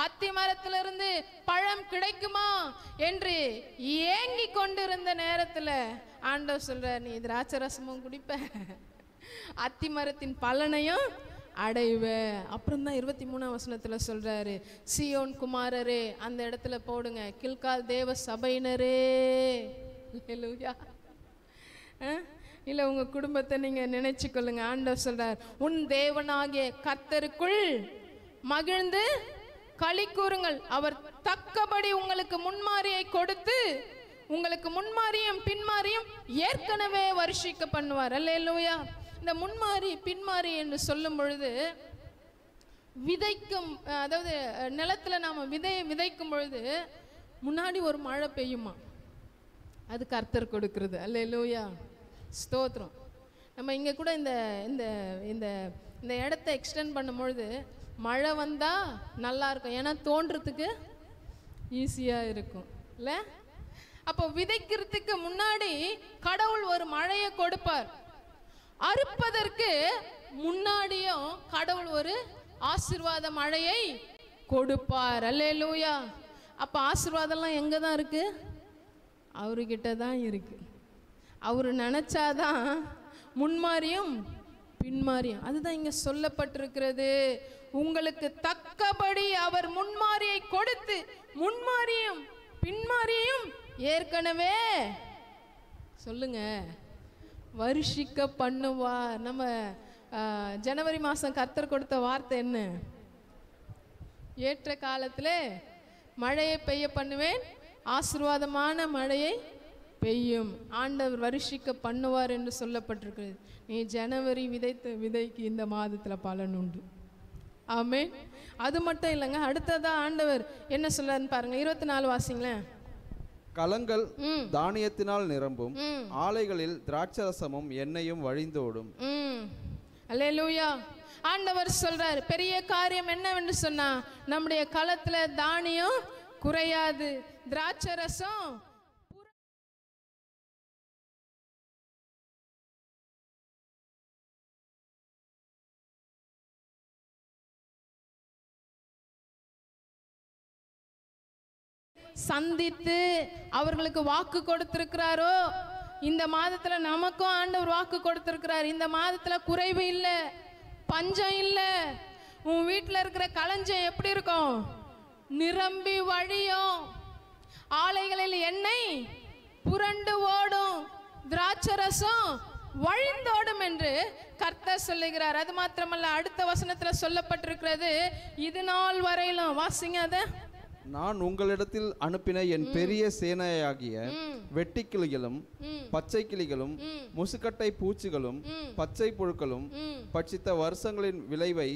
A: அத்தி மரத்திலிருந்து பழம் கிடைக்குமா என்று ஏங்கி கொண்டிருந்த நேரத்தில் ஆண்டவர் சொல்ற, நீ திராட்சை ரசமும் குடிப்ப, அத்தி மரத்தின் பலனையும் அடைவ. அப்புறம் தான் 23ஆம் வசனத்துல சொல்றாரு, சீயோன் குமாரரே, அந்த இடத்துல போடுங்க, கில்கால் தேவ சபையினரே. ஹல்லேலூயா. இல்ல உங்க குடும்பத்தை நீங்க நினைச்சு கொள்ளுங்க. ஆண்டவர் சொல்றார், உன் தேவனாகிய கர்த்தருக்குள் மகிழ்ந்து களி கூறுங்கள், அவர் தக்கபடி உங்களுக்கு முன்மாரியை கொடுத்து உங்களுக்கு முன்மாரியும் பின்மாரியும் ஏற்கனவே வருஷிக்க பண்ணுவார். அல்லேலூயா. இந்த முன்மாரி பின்மாரி என்று சொல்லும் பொழுது விதைக்கும், அதாவது நிலத்துல நாம விதைக்கும் பொழுது முன்னாடி ஒரு மழை பெய்யுமா, அது கர்த்தர் கொடுக்கிறது. அல்லேலூயா, ஸ்தோத்திரம். நம்ம இங்க கூட இந்த இந்த இந்த இந்த இடத்த எக்ஸ்டெண்ட் பண்ணும் பொழுது மழை வந்தா நல்லா இருக்கும், ஏன்னா தோன்றதுக்கு ஈஸியா இருக்கும் இல்ல? அப்போ விதைக்கிறதுக்கு முன்னாடி கடவுள் ஒரு மழையை கொடுப்பார். அறுப்பதற்கு முன்னாடியும் கடவுள் ஒரு ஆசீர்வாத மழையை கொடுப்பார். அல்லேலூயா. அப்ப ஆசீர்வாதம்லாம் எங்க தான் இருக்கு? அவர்கிட்ட தான் இருக்கு. அவரு நினைச்சாதான் முன்மாரியும் பின்மாரியும். அதுதான் இங்க சொல்லப்பட்டிருக்கிறது, உங்களுக்கு தக்கபடி அவர் முன்மாரியை கொடுத்து முன்மாரியும் பின்மாரியும் ஏற்கனவே சொல்லுங்க வருஷிக்க பண்ணுவார். நம்ம ஜனவரி மாதம் கர்த்தர் கொடுத்த வார்த்தை என்ன? ஏற்ற காலத்தில் மழையை பெய்ய பண்ணுவேன், ஆசீர்வாதமான மழையை பெய்யும், ஆண்டவர் வருஷிக்க பண்ணுவார் என்று சொல்லப்பட்டிருக்கிறது. நீ ஜனவரி விதைத்த விதைக்கு இந்த மாதத்தில் பலன் உண்டு. ஆமென். அது மட்டும் இல்லைங்க, அடுத்ததா ஆண்டவர் என்ன சொல்றாருன்னு பாருங்க. 24 வாசிங்களேன்.
C: கலங்கள் தானியத்தினால் நிரம்பும், ஆலைகளில் திராட்சரசமும் எண்ணெயும் வழிந்தோடும்.
A: அல்லேலூயா. ஆண்டவர் சொல்றார், பெரிய காரியம் என்னவென்று சொன்னா, நம்முடைய களத்துல தானியம் குறையாது, திராட்சரசம் சந்தித்து அவர்களுக்கு வாக்கு கொடுத்திருக்கிறாரோ, இந்த மாதத்துல நமக்கும் ஆண்டவர் வாக்கு கொடுத்திருக்கிறார். இந்த மாதத்துல குறைவு இல்லை, பஞ்சம் இல்லை. உன் வீட்டில் இருக்கிற களஞ்சம் எப்படி இருக்கும்? நிரம்பி வழியும், ஆலைகளில் எண்ணெய் புரண்டு ஓடும், திராட்சரசம் வழிந்தோடும் என்று கர்த்தர் சொல்லுகிறார். அது மாத்திரமல்ல, அடுத்த வசனத்துல சொல்லப்பட்டிருக்கிறது, இது நாள் வரையிலும் வாசிங்க, அத
C: நான் உங்களிடத்தில் அனுப்பின என் பெரிய சேனையாகிய வெட்டுக்கிளிகளும் பச்சை கிளிகளும் முசுக்கட்டை பூச்சிகளும் பச்சை புழுக்களும் பட்சித்த வருஷங்களின் விளைவை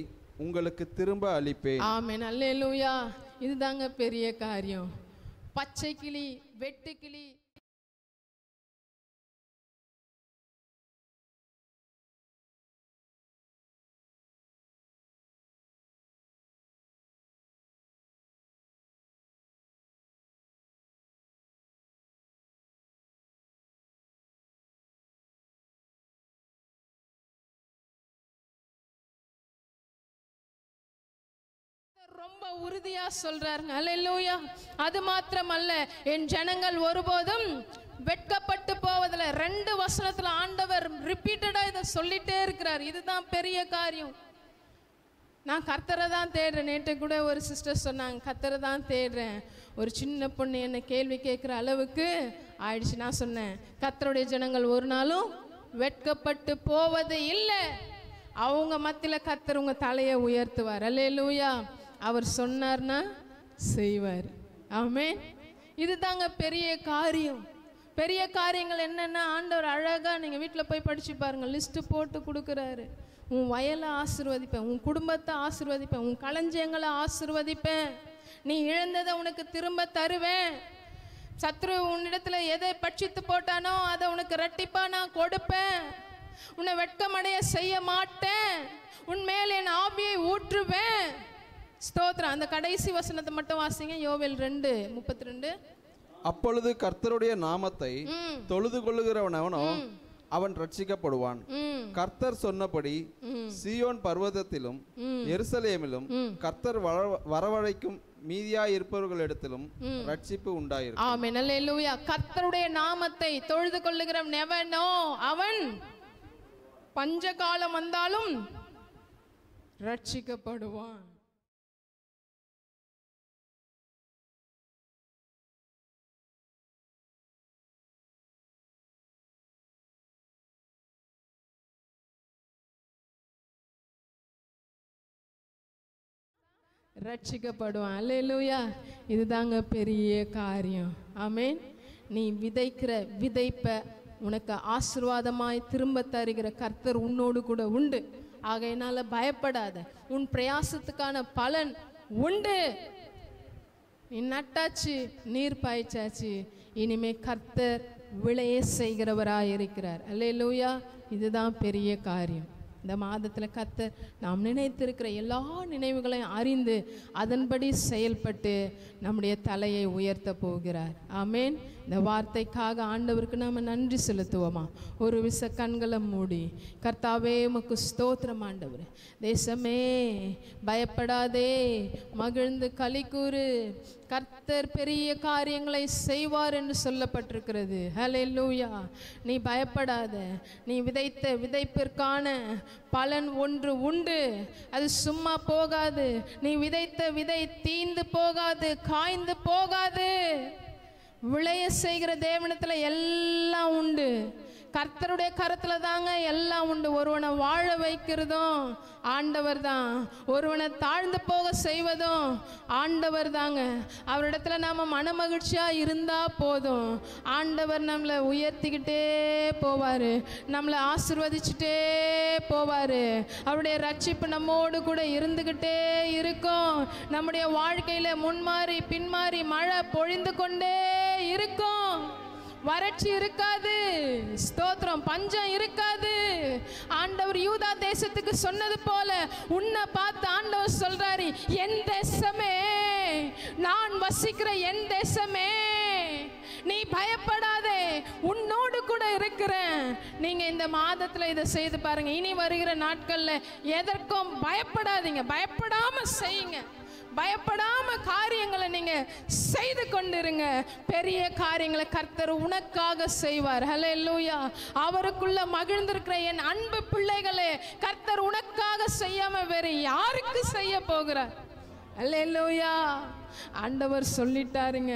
C: உங்களுக்கு திரும்ப அளிப்பேன்.
A: ஆமென். அல்லேலூயா. இதுதாங்க பெரிய காரியம். பச்சை கிளி, வெட்டுக்கிளி, ரொம்ப உறுதியா சொல்றாருங்க. அல்லேலூயா. அது மாத்திரமல்ல, என் ஜனங்கள் ஒருபோதும் வெட்கப்பட்டு போவதில்லை. 2 வசனத்துல ஆண்டவர் ரிப்பீட்டடா இதை சொல்லிட்டே இருக்கிறார். இதுதான் பெரிய காரியம். நான் கர்த்தரை தான் தேடுறேன். நேற்று கூட ஒரு சிஸ்டர் சொன்னாங்க, கர்த்தரை தான் தேடுறேன். ஒரு சின்ன பொண்ணு என்னை கேள்வி கேட்குற அளவுக்கு ஆயிடுச்சு. நான் சொன்னேன், கர்த்தருடைய ஜனங்கள் ஒரு நாளும் வெட்கப்பட்டு போவது இல்லை. அவங்க மத்தியில் கர்த்தர் உங்க தலையை உயர்த்துவார். அல்லேலூயா. அவர் சொன்னார்னா செய்வார். ஆமென். இதுதாங்க பெரிய காரியம். பெரிய காரியங்கள் என்னென்னா, ஆண்டவர் அழகாக நீங்கள் வீட்டில் போய் படித்து பாருங்கள், லிஸ்ட்டு போட்டு கொடுக்குறாரு. உன் வயலை ஆசீர்வதிப்பேன், உன் குடும்பத்தை ஆசீர்வதிப்பேன், உன் களஞ்சியங்களை ஆசீர்வதிப்பேன், நீ இழந்ததை உனக்கு திரும்ப தருவேன், சத்ரு உன்னிடத்துல எதை பட்சித்து போட்டானோ அதை உனக்கு ரெட்டிப்பா நான் கொடுப்பேன், உன்னை வெட்கமடைய செய்ய மாட்டேன், உன் மேல் என் ஆவியை ஊற்றுவேன். ஸ்தோத்திரம். அந்த கடைசி வசனத்தை மட்டும் வாசிங்க. யோவேல் 2:32.
C: அப்பொழுது கர்த்தருடைய நாமத்தை தொழுது கொள்ளுகிறவனவனோ அவன் ரட்சிக்கப்படுவான். கர்த்தர் சொன்னபடி சீயோன் பர்வதத்திலும் எருசலேமிலும் கர்த்தர் வரவழைக்கும் மீதியாய் இருப்பவர்களிடத்திலும் ரட்சிப்பு உண்டாயிருக்கும்.
A: ஆமென். அல்லேலூயா. கர்த்தருடைய நாமத்தை தொழுது கொள்ளுகிறவன் எவனோ அவன் பஞ்சகாலம் வந்தாலும் ரட்சிக்கப்படுவான். ரட்சிக்கப்படுவான். அல்லேலூயா. இதுதாங்க பெரிய காரியம். ஆமென். நீ விதைக்கிற விதைப்ப உனக்கு ஆசீர்வாதமாய் திரும்ப தருகிற கர்த்தர் உன்னோடு கூட உண்டு. ஆகையினால பயப்படாத. உன் பிரயாசத்துக்கான பலன் உண்டு. நீ நட்டாச்சு, நீர் பாய்ச்சாச்சு, இனிமே கர்த்தர் விளைய செய்கிறவராய் இருக்கிறார். அல்லேலூயா. இதுதான் பெரிய காரியம். இந்த மாதத்தில் கர்த்தர் நாம் நினைத்திருக்கிற எல்லா நினைவுகளையும் அறிந்து அதன்படி செயல்பட்டு நம்முடைய தலையை உயர்த்த போகிறார். ஆமேன். இந்த வார்த்தைக்காக ஆண்டவருக்கு நாம் நன்றி செலுத்துவோமா? ஒரு விச கண்களை மூடி, கர்த்தாவே உமக்கு ஸ்தோத்திரம் ஆண்டவர். தேசமே பயப்படாதே, மகிழ்ந்து களிக்கூறு, கர்த்தர் பெரிய காரியங்களை செய்வார் என்று சொல்லப்பட்டிருக்கிறது. ஹல்லேலூயா. நீ பயப்படாத. நீ விதைத்த விதைப்பிற்கான பலன் ஒன்று உண்டு. அது சும்மா போகாது. நீ விதைத்த விதை தீந்து போகாது, காய்ந்து போகாது. விளைய செய்கிற தேவனத்தில் எல்லாம் உண்டு. கர்த்தருடைய கரத்துல தாங்க எல்லாம் உண்டு. ஒருவனை வாழ வைக்கிறதும் ஆண்டவர் தான், ஒருவனை தாழ்ந்து போக செய்வதும் ஆண்டவர் தாங்க. அவரிடத்துல நாம மனமகிழ்ச்சியா இருந்தா போதும். ஆண்டவர் நம்மளை உயர்த்திக்கிட்டே போவாரு, நம்மளை ஆசீர்வதிச்சுட்டே போவாரு. அவருடைய ரட்சிப்பு நம்மோடு கூட இருந்துகிட்டே இருக்கும். நம்முடைய வாழ்க்கையில முன்மாறி பின்மாறி மழை பொழிந்து கொண்டே இருக்கும். வறட்சி இருக்காது. ஸ்தோத்திரம். பஞ்சம் இருக்காது. ஆண்டவர் யூதா தேசத்துக்கு சொன்னது போல உன்னை பார்த்து ஆண்டவர் சொல்றாரு, என் தேசமே, நான் வசிக்கிற என் தேசமே, நீ பயப்படாதே, உன்னோடு கூட இருக்கிறேன். நீங்க இந்த மாதத்துல இதை செய்து பாருங்க. இனி வருகிற நாட்கள்ல எதற்கும் பயப்படாதீங்க. பயப்படாம செய்யுங்க. பயப்படாம காரியங்களை நீங்க செய்து கொண்டிருங்க. பெரிய காரியங்களை கர்த்தர் உனக்காக செய்வார். ஹல்லேலூயா. அவருக்குள்ள மகிழ்ந்திருக்கிற என் அன்பு பிள்ளைகளே, கர்த்தர் உனக்காக செய்யாம வேற யாருக்கு செய்ய போகிறார்? அல்லேலூயா. ஆண்டவர் சொல்லிட்டாருங்க,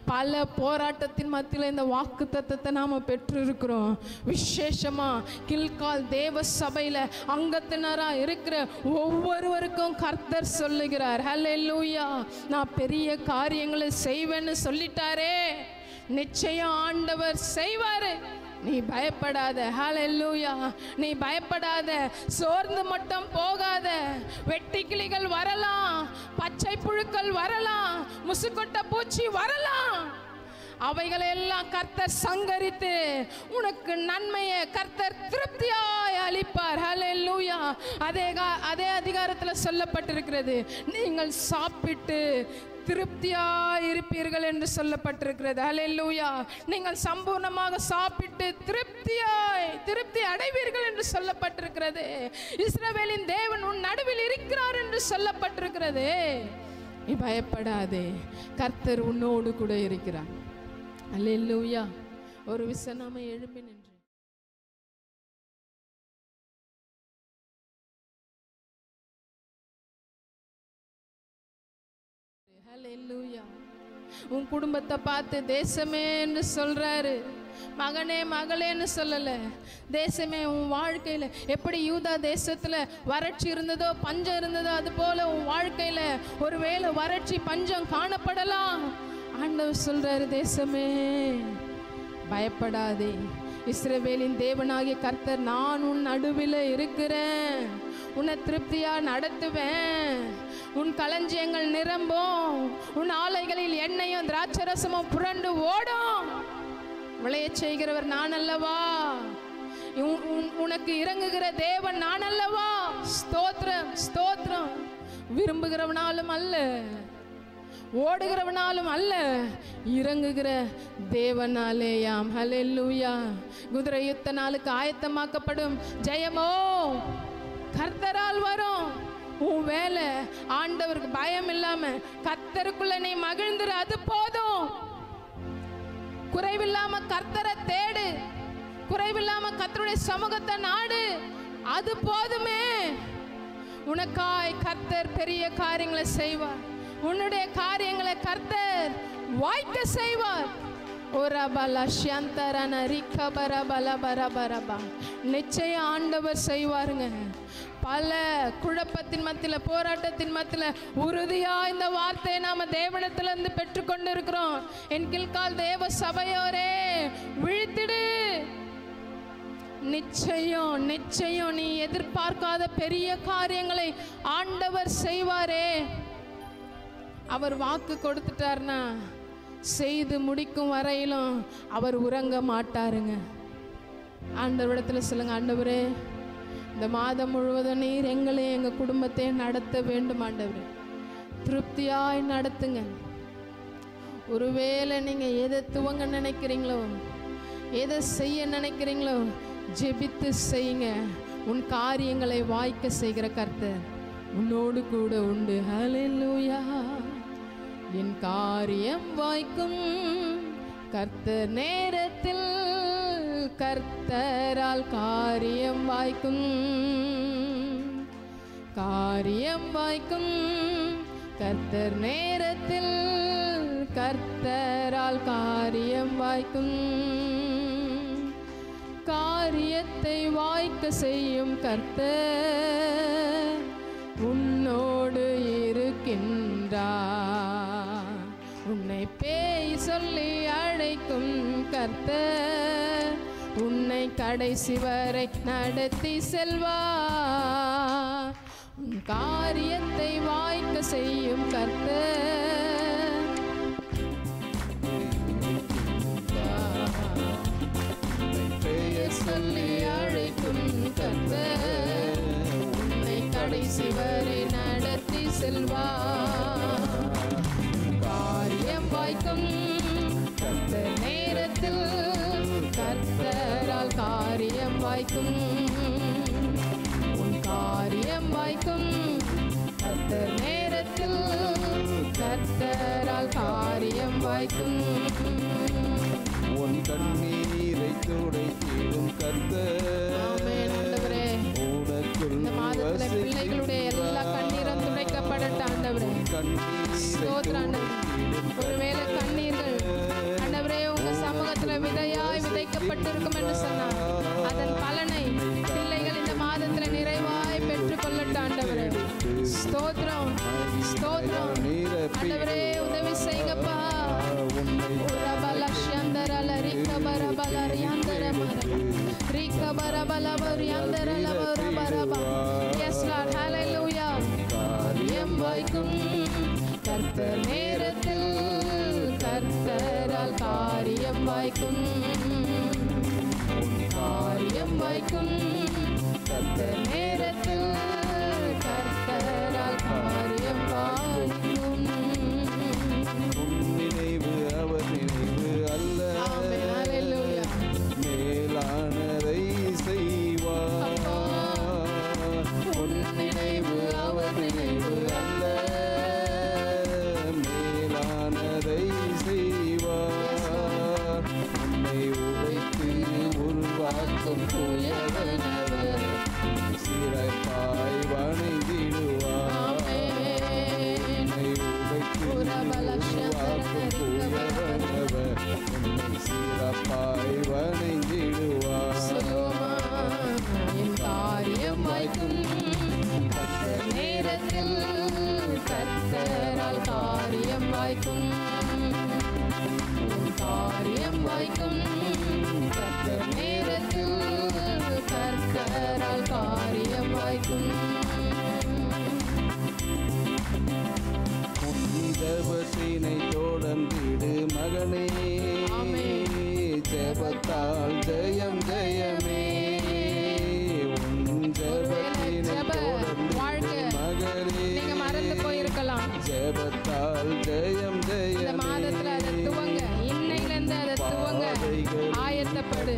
A: பல போராட்டத்தின் மத்தியில் இந்த வாக்கு தத்தத்தை நாம பெற்றிருக்கிறோம். விசேஷமா கில்கால் தேவ சபையில அங்கத்தினரா இருக்கிற ஒவ்வொருவருக்கும் கர்த்தர் சொல்லுகிறார், அல்லேலூயா, நான் பெரிய காரியங்களை செய்வேன்னு சொல்லிட்டாரே, நிச்சயம் ஆண்டவர் செய்வாரு. நீ பயப்படாத, ஹல்லேலூயா, நீ பயப்படாத, சோர்ந்து மட்டும் போகாத. வெட்டுக்கிளிகள் வரலாம், பச்சை புழுக்கள் வரலாம், முசுக்கொட்ட பூச்சி வரலாம், அவைகளெல்லாம் கர்த்தர் சங்கரித்து உனக்கு நன்மையை கர்த்தர் திருப்தியாய் அளிப்பார். ஹல்லேலூயா. அதே அதிகாரத்தில் சொல்லப்பட்டிருக்கிறது, நீங்கள் சாப்பிட்டு திருப்தியாய் இருப்பீர்கள் என்று சொல்லப்பட்டிருக்கிறது. ஹல்லேலூயா. நீங்கள் சம்பூர்ணமாக சாப்பிட்டு திருப்தி அடைவீர்கள் என்று சொல்லப்பட்டிருக்கிறது. இஸ்ரவேலின் தேவன் உன் நடுவில் இருக்கிறார் என்று சொல்லப்பட்டிருக்கிறது. நீ பயப்படாதே, கர்த்தர் உன்னோடு கூட இருக்கிறார். அல்லேலூயா. ஒரு விசை நாம எழும்பி நின்று அல்லேலூயா. உன் குடும்பத்தை பார்த்து தேசமே என்று சொல்றாரு. மகனே மகளேன்னு சொல்லல, தேசமே. உன் வாழ்க்கையில எப்படி யூதா தேசத்துல வறட்சி இருந்ததோ, பஞ்சம் இருந்ததோ, அது போல உன் வாழ்க்கையில ஒருவேளை வறட்சி பஞ்சம் காணப்படலாம். ஆண்டவர் சொல்றாரு, தேசமே பயப்படாதே, இஸ்ரவேலின் தேவனாகிய கர்த்தர் நான் உன் நடுவில் இருக்கிறேன், உன்னை திருப்தியா நடத்துவேன், உன் களஞ்சியங்கள் நிரம்பும், உன் ஆலைகளில் எண்ணெயும் திராட்சரசமும் புரண்டு ஓடும், விளைய செய்கிறவர் நான் அல்லவா, உனக்கு இறங்குகிற தேவன் நான் அல்லவா. ஸ்தோத்திரம் ஸ்தோத்திரம். விரும்புகிறவனாலும் அல்ல, ஓடுகிறவனாலும் அல்ல, இறங்குகிற தேவனாலேயாம். ஹல்லேலூயா. குதிரை யுத்த நாளுக்கு ஆயத்தமாக்கப்படும் ஜெயமோ கர்த்தரால் வரும். உன் வேலை ஆண்டவருக்கு பயம் இல்லாம கர்த்தருக்குள்ள நீ மகிழ்ந்துரு, அது போதும். குறைவில்லாம கர்த்தரை தேடு, குறைவில்லாம கர்த்தருடைய சமூகத்தை நாடு, அது போதுமே. உனக்காய் கர்த்தர் பெரிய காரியங்களை செய்வார். உன்னுடைய காரியங்களை கர்த்தர் வாய்க்க செய்வார். நிச்சயம் ஆண்டவர் செய்வாருங்க. பல குழப்பத்தின் மத்தியில், போராட்டத்தின் மத்தியில் உறுதியா இந்த வார்த்தையை நாம தேவனிடத்திலிருந்து பெற்றுக்கொண்டு இருக்கிறோம். என் கில்கால் தேவ சபையோரே, விழித்திடு. நிச்சயம் நிச்சயம் நீ எதிர்பார்க்காத பெரிய காரியங்களை ஆண்டவர் செய்வாரே. அவர் வாக்கு கொடுத்துட்டார்னா செய்து முடிக்கும் வரையிலும் அவர் உறங்க மாட்டாருங்க. ஆண்டவரிடத்துல சொல்லுங்க, ஆண்டவரே இந்த மாதம் முழுவதும் நீர் எங்களையும் எங்கள் குடும்பத்தையும் நடத்த வேண்டும். ஆண்டவரே திருப்தியாய் நடத்துங்க. ஒருவேளை நீங்கள் எதை துவங்க நினைக்கிறீங்களோ, எதை செய்ய நினைக்கிறீங்களோ, ஜெபித்து செய்யுங்க. உன் காரியங்களை வாய்க்க செய்கிற கர்த்தர் உன்னோடு கூட உண்டு. ஹல்லேலூயா. என் காரியம் வாய்க்கும் கர்த்தர் நேரத்தில், கர்த்தரால் காரியம் வாய்க்கும், காரியம் வாய்க்கும் கர்த்தர் நேரத்தில், கர்த்தரால் காரியம் வாய்க்கும். காரியத்தை வாய்க்க செய்யும் கர்த்தர் உன்னோடு இருக்கின்றார். உன்னை பேய் சொல்லி அழைக்கும் கர்த்தர் உன்னை கடைசி வரை நடத்தி செல்வார். உன் காரியத்தை வாய்க்க செய்யும் கர்த்தர் பெயர் சொல்லி அழைக்கும் கர்த்தர் உன்னை கடைசி வரை நடத்தி செல்வார். காரியம் வாய்க்கும் கர்த்தர் நேரத்தில், கர்த்தரால் காரியம் வாய்க்கும். உன் காரியம் வாய்க்கும் கர்த்தர் நேரத்தில், கர்த்தரால் காரியம் வாய்க்கும்.
C: உன் கண்ணீரை துடைத்திடும் கர்த்தர்.
A: ஆமென். ஆண்டவரே இந்த மாதத்துல பிள்ளைகளுடைய எல்லா கண்ணீரும் துடைக்கப்படட்டும். ஆண்டவரே ஸ்தோத்திரம் ஒருவேளை கண்ணீர்கள் ஆண்டவரே உங்க சமூகத்துல விதையாய் விதைக்கப்பட்டிருக்கும் என்று சொன்னார். அதன் பலனை பிள்ளைகள் இந்த மாதத்துல நிறைவாய் பெற்றுக்கொள்ளட்டும் ஆண்டவரே. ஸ்தோத்திரம் ஸ்தோத்திரம் ஆண்டவரே உதவி செய்யுங்கப்பா. Yes Lord, hallelujah. காரியம் வாய்க்கும் கர்த்தர் நேரத்தில், கர்த்தரால் காரியம் வாய்க்கும், காரியம் வாய்க்கும் கர்த்தர் நேரத்தில், கர்த்தரால் காரியம் வாய்க்கும்.
C: நினைவு அவர் நினைவு அல்ல, மேலானதை செய்வார். உன் நினைவு அவர் நினைவு அல்ல, மேலானதை செய்வார். உன்னை உடைத்து உருவாக்கும் தூயவனவர், சிறப்பாய் வணங்கிடுவார். உன்னை உடைத்து உருவாக்கும் தூயவனவர், உன்னை சிறப்பாய் வணங்கிடுவார்.
A: காரியம் வாய்க்கும் கர்த்தர் நேரத்தில், கர்த்தரால் காரியம் வாய்க்கும், காரியம் வாய்க்கும் கர்த்தர் நேரத்தில், கர்த்தரால் காரியம் வாய்க்கும்.
C: ஜபத்தினை தொடர்ந்திடு மகனே, ஜபத்தால் ஜெயம் ஜெயமே. உன் ஜபத்தினை தொடர்ந்திடு மகனே,
A: நீங்க மறந்து போயிருக்கலாம்.
C: ஜபத்தால் ஜெயம் ஜெயமே.
A: இந்த மாதத்துல அதை துவங்க, இன்னையிலிருந்து அதை துவங்க, ஆயத்தப்படு.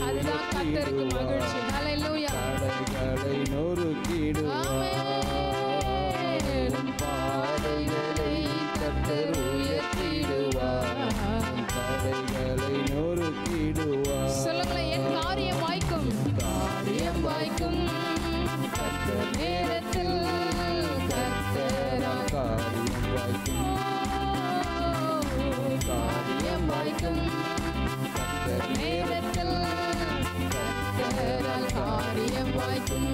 A: அதுதான் கர்த்தருக்கு மகிழ்ச்சி. ஹல்லேலூயா.
C: தடைகளை நொறுக்கிடுவார், பாதைகளை கர்த்தர் உயர்த்திடுவார், தடைகளை நொறுக்கிடுவார்.
A: சொல்லுங்களேன், என் காரியம் வாய்க்கும், காரியம் வாய்க்கும் கர்த்தர் நேரத்தில், கர்த்தரால்
C: காரியம் வாய்க்கும்,
A: காரியம் வாய்க்கும் கர்த்தர் நேரத்தில், கர்த்தரால் காரியம் வாய்க்கும்.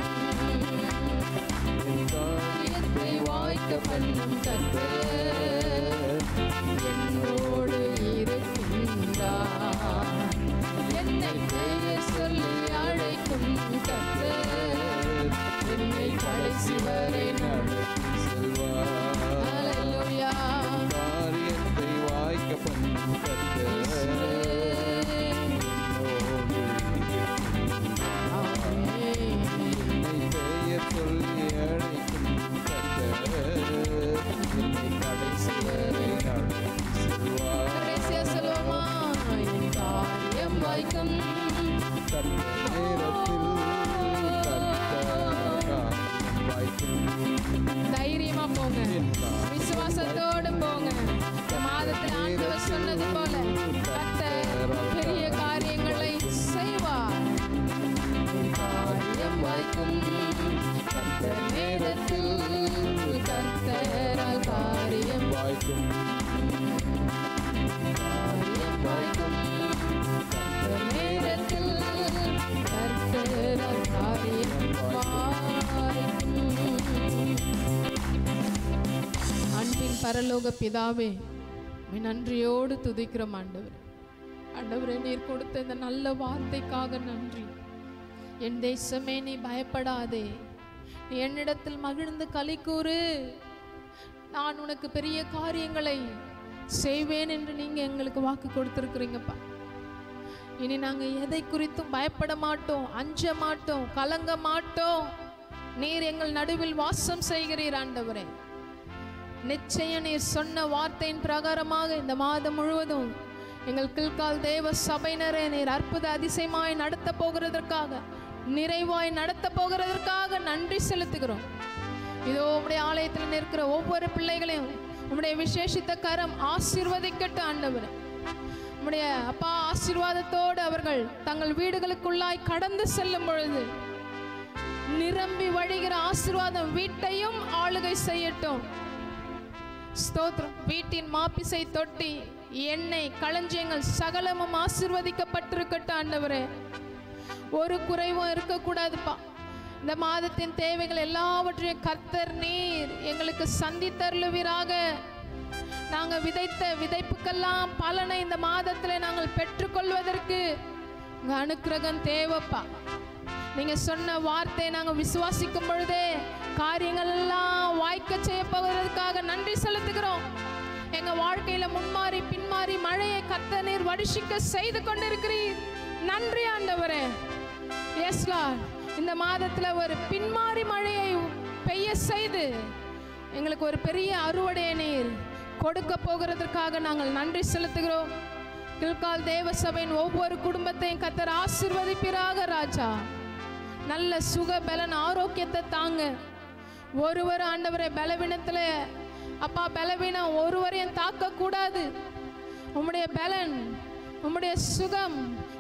A: காரியத்தை வாய்க்க பண்ணும் கர்த்தர் என்னோடு இருக்கின்றார். என்னை பெயர் சொல்லி அழைக்கும் கர்த்தர் என்னை கடைசி வரை நடத்தி செல்வார். ஹல்லேலூயா.
C: காரியத்தை வாய்க்க பண்ணும் கர்த்தர் என்னோடு இருக்கின்றார். என்னை பெயர் சொல்லி அழைக்கும் கர்த்தர் என்னை கடைசி வரை நடத்தி செல்வார்.
A: கடைசியா சொல்லுவோமா? என் காரியம் வாய்க்கும்
C: கர்த்தர் நேரத்தில், கர்த்தர் காரியம் வாய்க்கும்.
A: தைரியமா போங்க, விசுவாசத்தோடு போங்க. இந்த மாதத்தில் ஆண்டவர் சொன்னது போல கர்த்தர் பெரிய காரியங்களை செய்வார். காரியம் வாய்க்கும் கர்த்தர் நேரத்தில், கர்த்தரால் காரியம்
C: வாய்க்கும்,
A: காரியம் வாய்க்கும் கர்த்தர் நேரத்தில், கர்த்தரால் காரியம் வாய்க்கும். அன்பின் பரலோக பிதாவே, உம்மை நன்றியோடு துதிக்கிறோம் ஆண்டவரே. ஆண்டவரே, நீர் கொடுத்த இந்த நல்ல வார்த்தைக்காக நன்றி. என் தேசமே, நீ பயப்படாதே, நீ என்னிடத்தில் மகிழ்ந்து களி கூறு, நான் உனக்கு பெரிய காரியங்களை செய்வேன் என்று நீங்க எங்களுக்கு வாக்கு கொடுத்திருக்கிறீங்கப்பா. இனி நாங்க எதை குறித்தும் பயப்பட மாட்டோம், அஞ்ச மாட்டோம், கலங்க மாட்டோம். நீர் எங்கள் நடுவில் வாசம் செய்கிறீர் ஆண்டவரே. நிச்சயம் நீர் சொன்ன வார்த்தையின் பிரகாரமாக இந்த மாதம் முழுவதும் எங்கள் கில்கால் தேவ சபையினரை நீர் அற்புத அதிசயமாய் நடத்த போகிறதற்காக, நிறைவாய் நடத்த போகிறதற்காக நன்றி செலுத்துகிறோம். இதோ உம்முடைய ஆலயத்தில் நிற்கிற ஒவ்வொரு பிள்ளைகளையும் உம்முடைய விசேஷித்த கரம் ஆசீர்வதிக்கட்டும் ஆண்டவரே. உம்முடைய அப்பா ஆசீர்வாதத்தோடு அவர்கள் தங்கள் வீடுகளுக்குள்ளாய் கடந்து செல்லும் பொழுது நிரம்பி வழிகிற ஆசீர்வாதம் வீட்டையும் ஆளுகை செய்யட்டும். ஸ்தோத்திரம். வீட்டின் மாப்பிசை தொட்டி, எண்ணெய், களஞ்சியங்கள் சகலமும் ஆசீர்வதிக்கப்பட்டிருக்கட்டும் ஆண்டவரே. ஒரு குறைவும் இருக்கக்கூடாதுப்பா. இந்த மாதத்தின் தேவைகள் எல்லாவற்றையும் கர்த்தர் நீர் எங்களுக்கு சந்தித்தருளுவீராக. நாங்கள் விதைத்த விதைப்புக்கெல்லாம் பலனை இந்த மாதத்தில் நாங்கள் பெற்றுக்கொள்வதற்கு உங்கள் அனுக்கிரகம் தேவைப்பா. நீங்கள் சொன்ன வார்த்தையை நாங்கள் விசுவாசிக்கும் பொழுதே காரியங்கள் எல்லாம் வாய்க்க செய்ய போவதற்காக நன்றி செலுத்துகிறோம். எங்கள் வாழ்க்கையில் முன்மாறி பின்மாறி மழையை கர்த்தர் நீர் வருஷிக்க செய்து கொண்டிருக்கிறீர். நன்றி ஆண்டவரே. எஸ் லார்ட், இந்த மாதத்தில் ஒரு பின்மாறி மழையை பெய்ய செய்து எங்களுக்கு ஒரு பெரிய அறுவடை நீர் கொடுக்க போகிறதற்காக நாங்கள் நன்றி செலுத்துகிறோம். கில்கால் தேவ சபையின் ஒவ்வொரு குடும்பத்தையும் கர்த்தர் ஆசீர்வதிப்பீராக ராஜா. நல்ல சுக பலன் ஆரோக்கியத்தை தாங்க. ஒருவர் ஆண்டவரை பலவீனத்தில் அப்பா பலவீனம் ஒருவரையும் தாக்கக்கூடாது. உம்முடைய பலன், உம்முடைய சுகம்,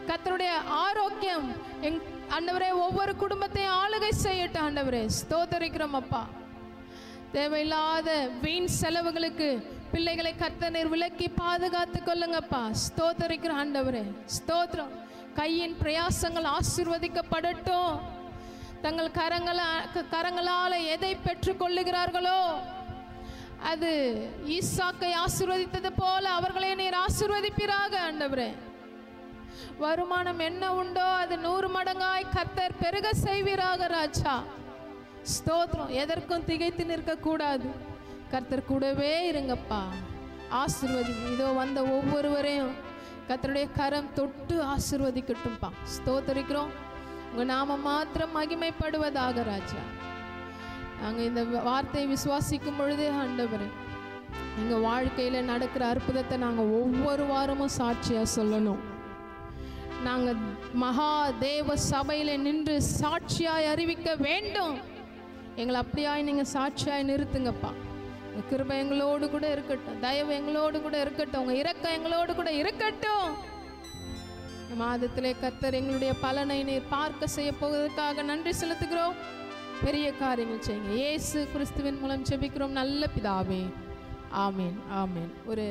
A: கர்த்தருடைய ஆரோக்கியம் ஆண்டவரே ஒவ்வொரு குடும்பத்தையும் ஆளுகை செய்யட்டும் ஆண்டவரே. ஸ்தோத்தரிக்கிறோம் அப்பா. தேவையில்லாத வீண் செலவுகளுக்கு பிள்ளைகளை கர்த்தர் நீர் விலக்கி பாதுகாத்து கொள்ளுங்கப்பா. ஸ்தோத்தரிக்கிறோம் ஆண்டவரே. ஸ்தோத்திரம். கையின் பிரயாசங்கள் ஆசீர்வதிக்கப்படட்டும். தங்கள் கரங்களால் எதை பெற்றுக்கொள்ளுகிறார்களோ அது ஈசாக்கை ஆசீர்வதித்தது போல அவர்களே நீர் ஆசீர்வதிப்பீராக ஆண்டவரே. வருமானம் என்ன உண்டோ அது 100 மடங்காய் கர்த்தர் பெருக செய்வீராக ராஜா. ஸ்தோத்திரம். எதற்கும் திகைத்து நிற்கக்கூடாது. கர்த்தர் கூடவே இருங்கப்பா. ஆசீர்வதி. இதோ வந்த ஒவ்வொருவரையும் கர்த்தருடைய கரம் தொட்டு ஆசீர்வதிக்கட்டும்பா. ஸ்தோத்தரிக்கிறோம். உங்கள் நாம மாத்திரம் மகிமைப்படுவதாக ராஜா. நாங்கள் இந்த வார்த்தையை விசுவாசிக்கும் பொழுதே ஆண்டவரே எங்கள் வாழ்க்கையில் நடக்கிற அற்புதத்தை நாங்கள் ஒவ்வொரு வாரமும் சாட்சியாக சொல்லணும். நாங்கள் மகா தேவ சபையில் நின்று சாட்சியாய் அறிவிக்க வேண்டும். எங்களை அப்படியாய் நீங்கள் சாட்சியாய் நிறுத்துங்கப்பா. கிருபை எங்களோடு கூட இருக்கட்டும். தயவு எங்களோடு கூட இருக்கட்டும். உங்கள் இரக்கம் எங்களோடு கூட இருக்கட்டும். மாதத்திலே கர்த்தர் எங்களுடைய பலனை நீர் பார்க்க செய்ய போவதற்காக நன்றி செலுத்துகிறோம். பெரிய காரியங்கள் செய்யுங்க. இயேசு கிறிஸ்துவின் மூலம் ஜெபிக்கிறோம் நல்ல பிதாவே. ஆமேன். ஆமேன். ஒரு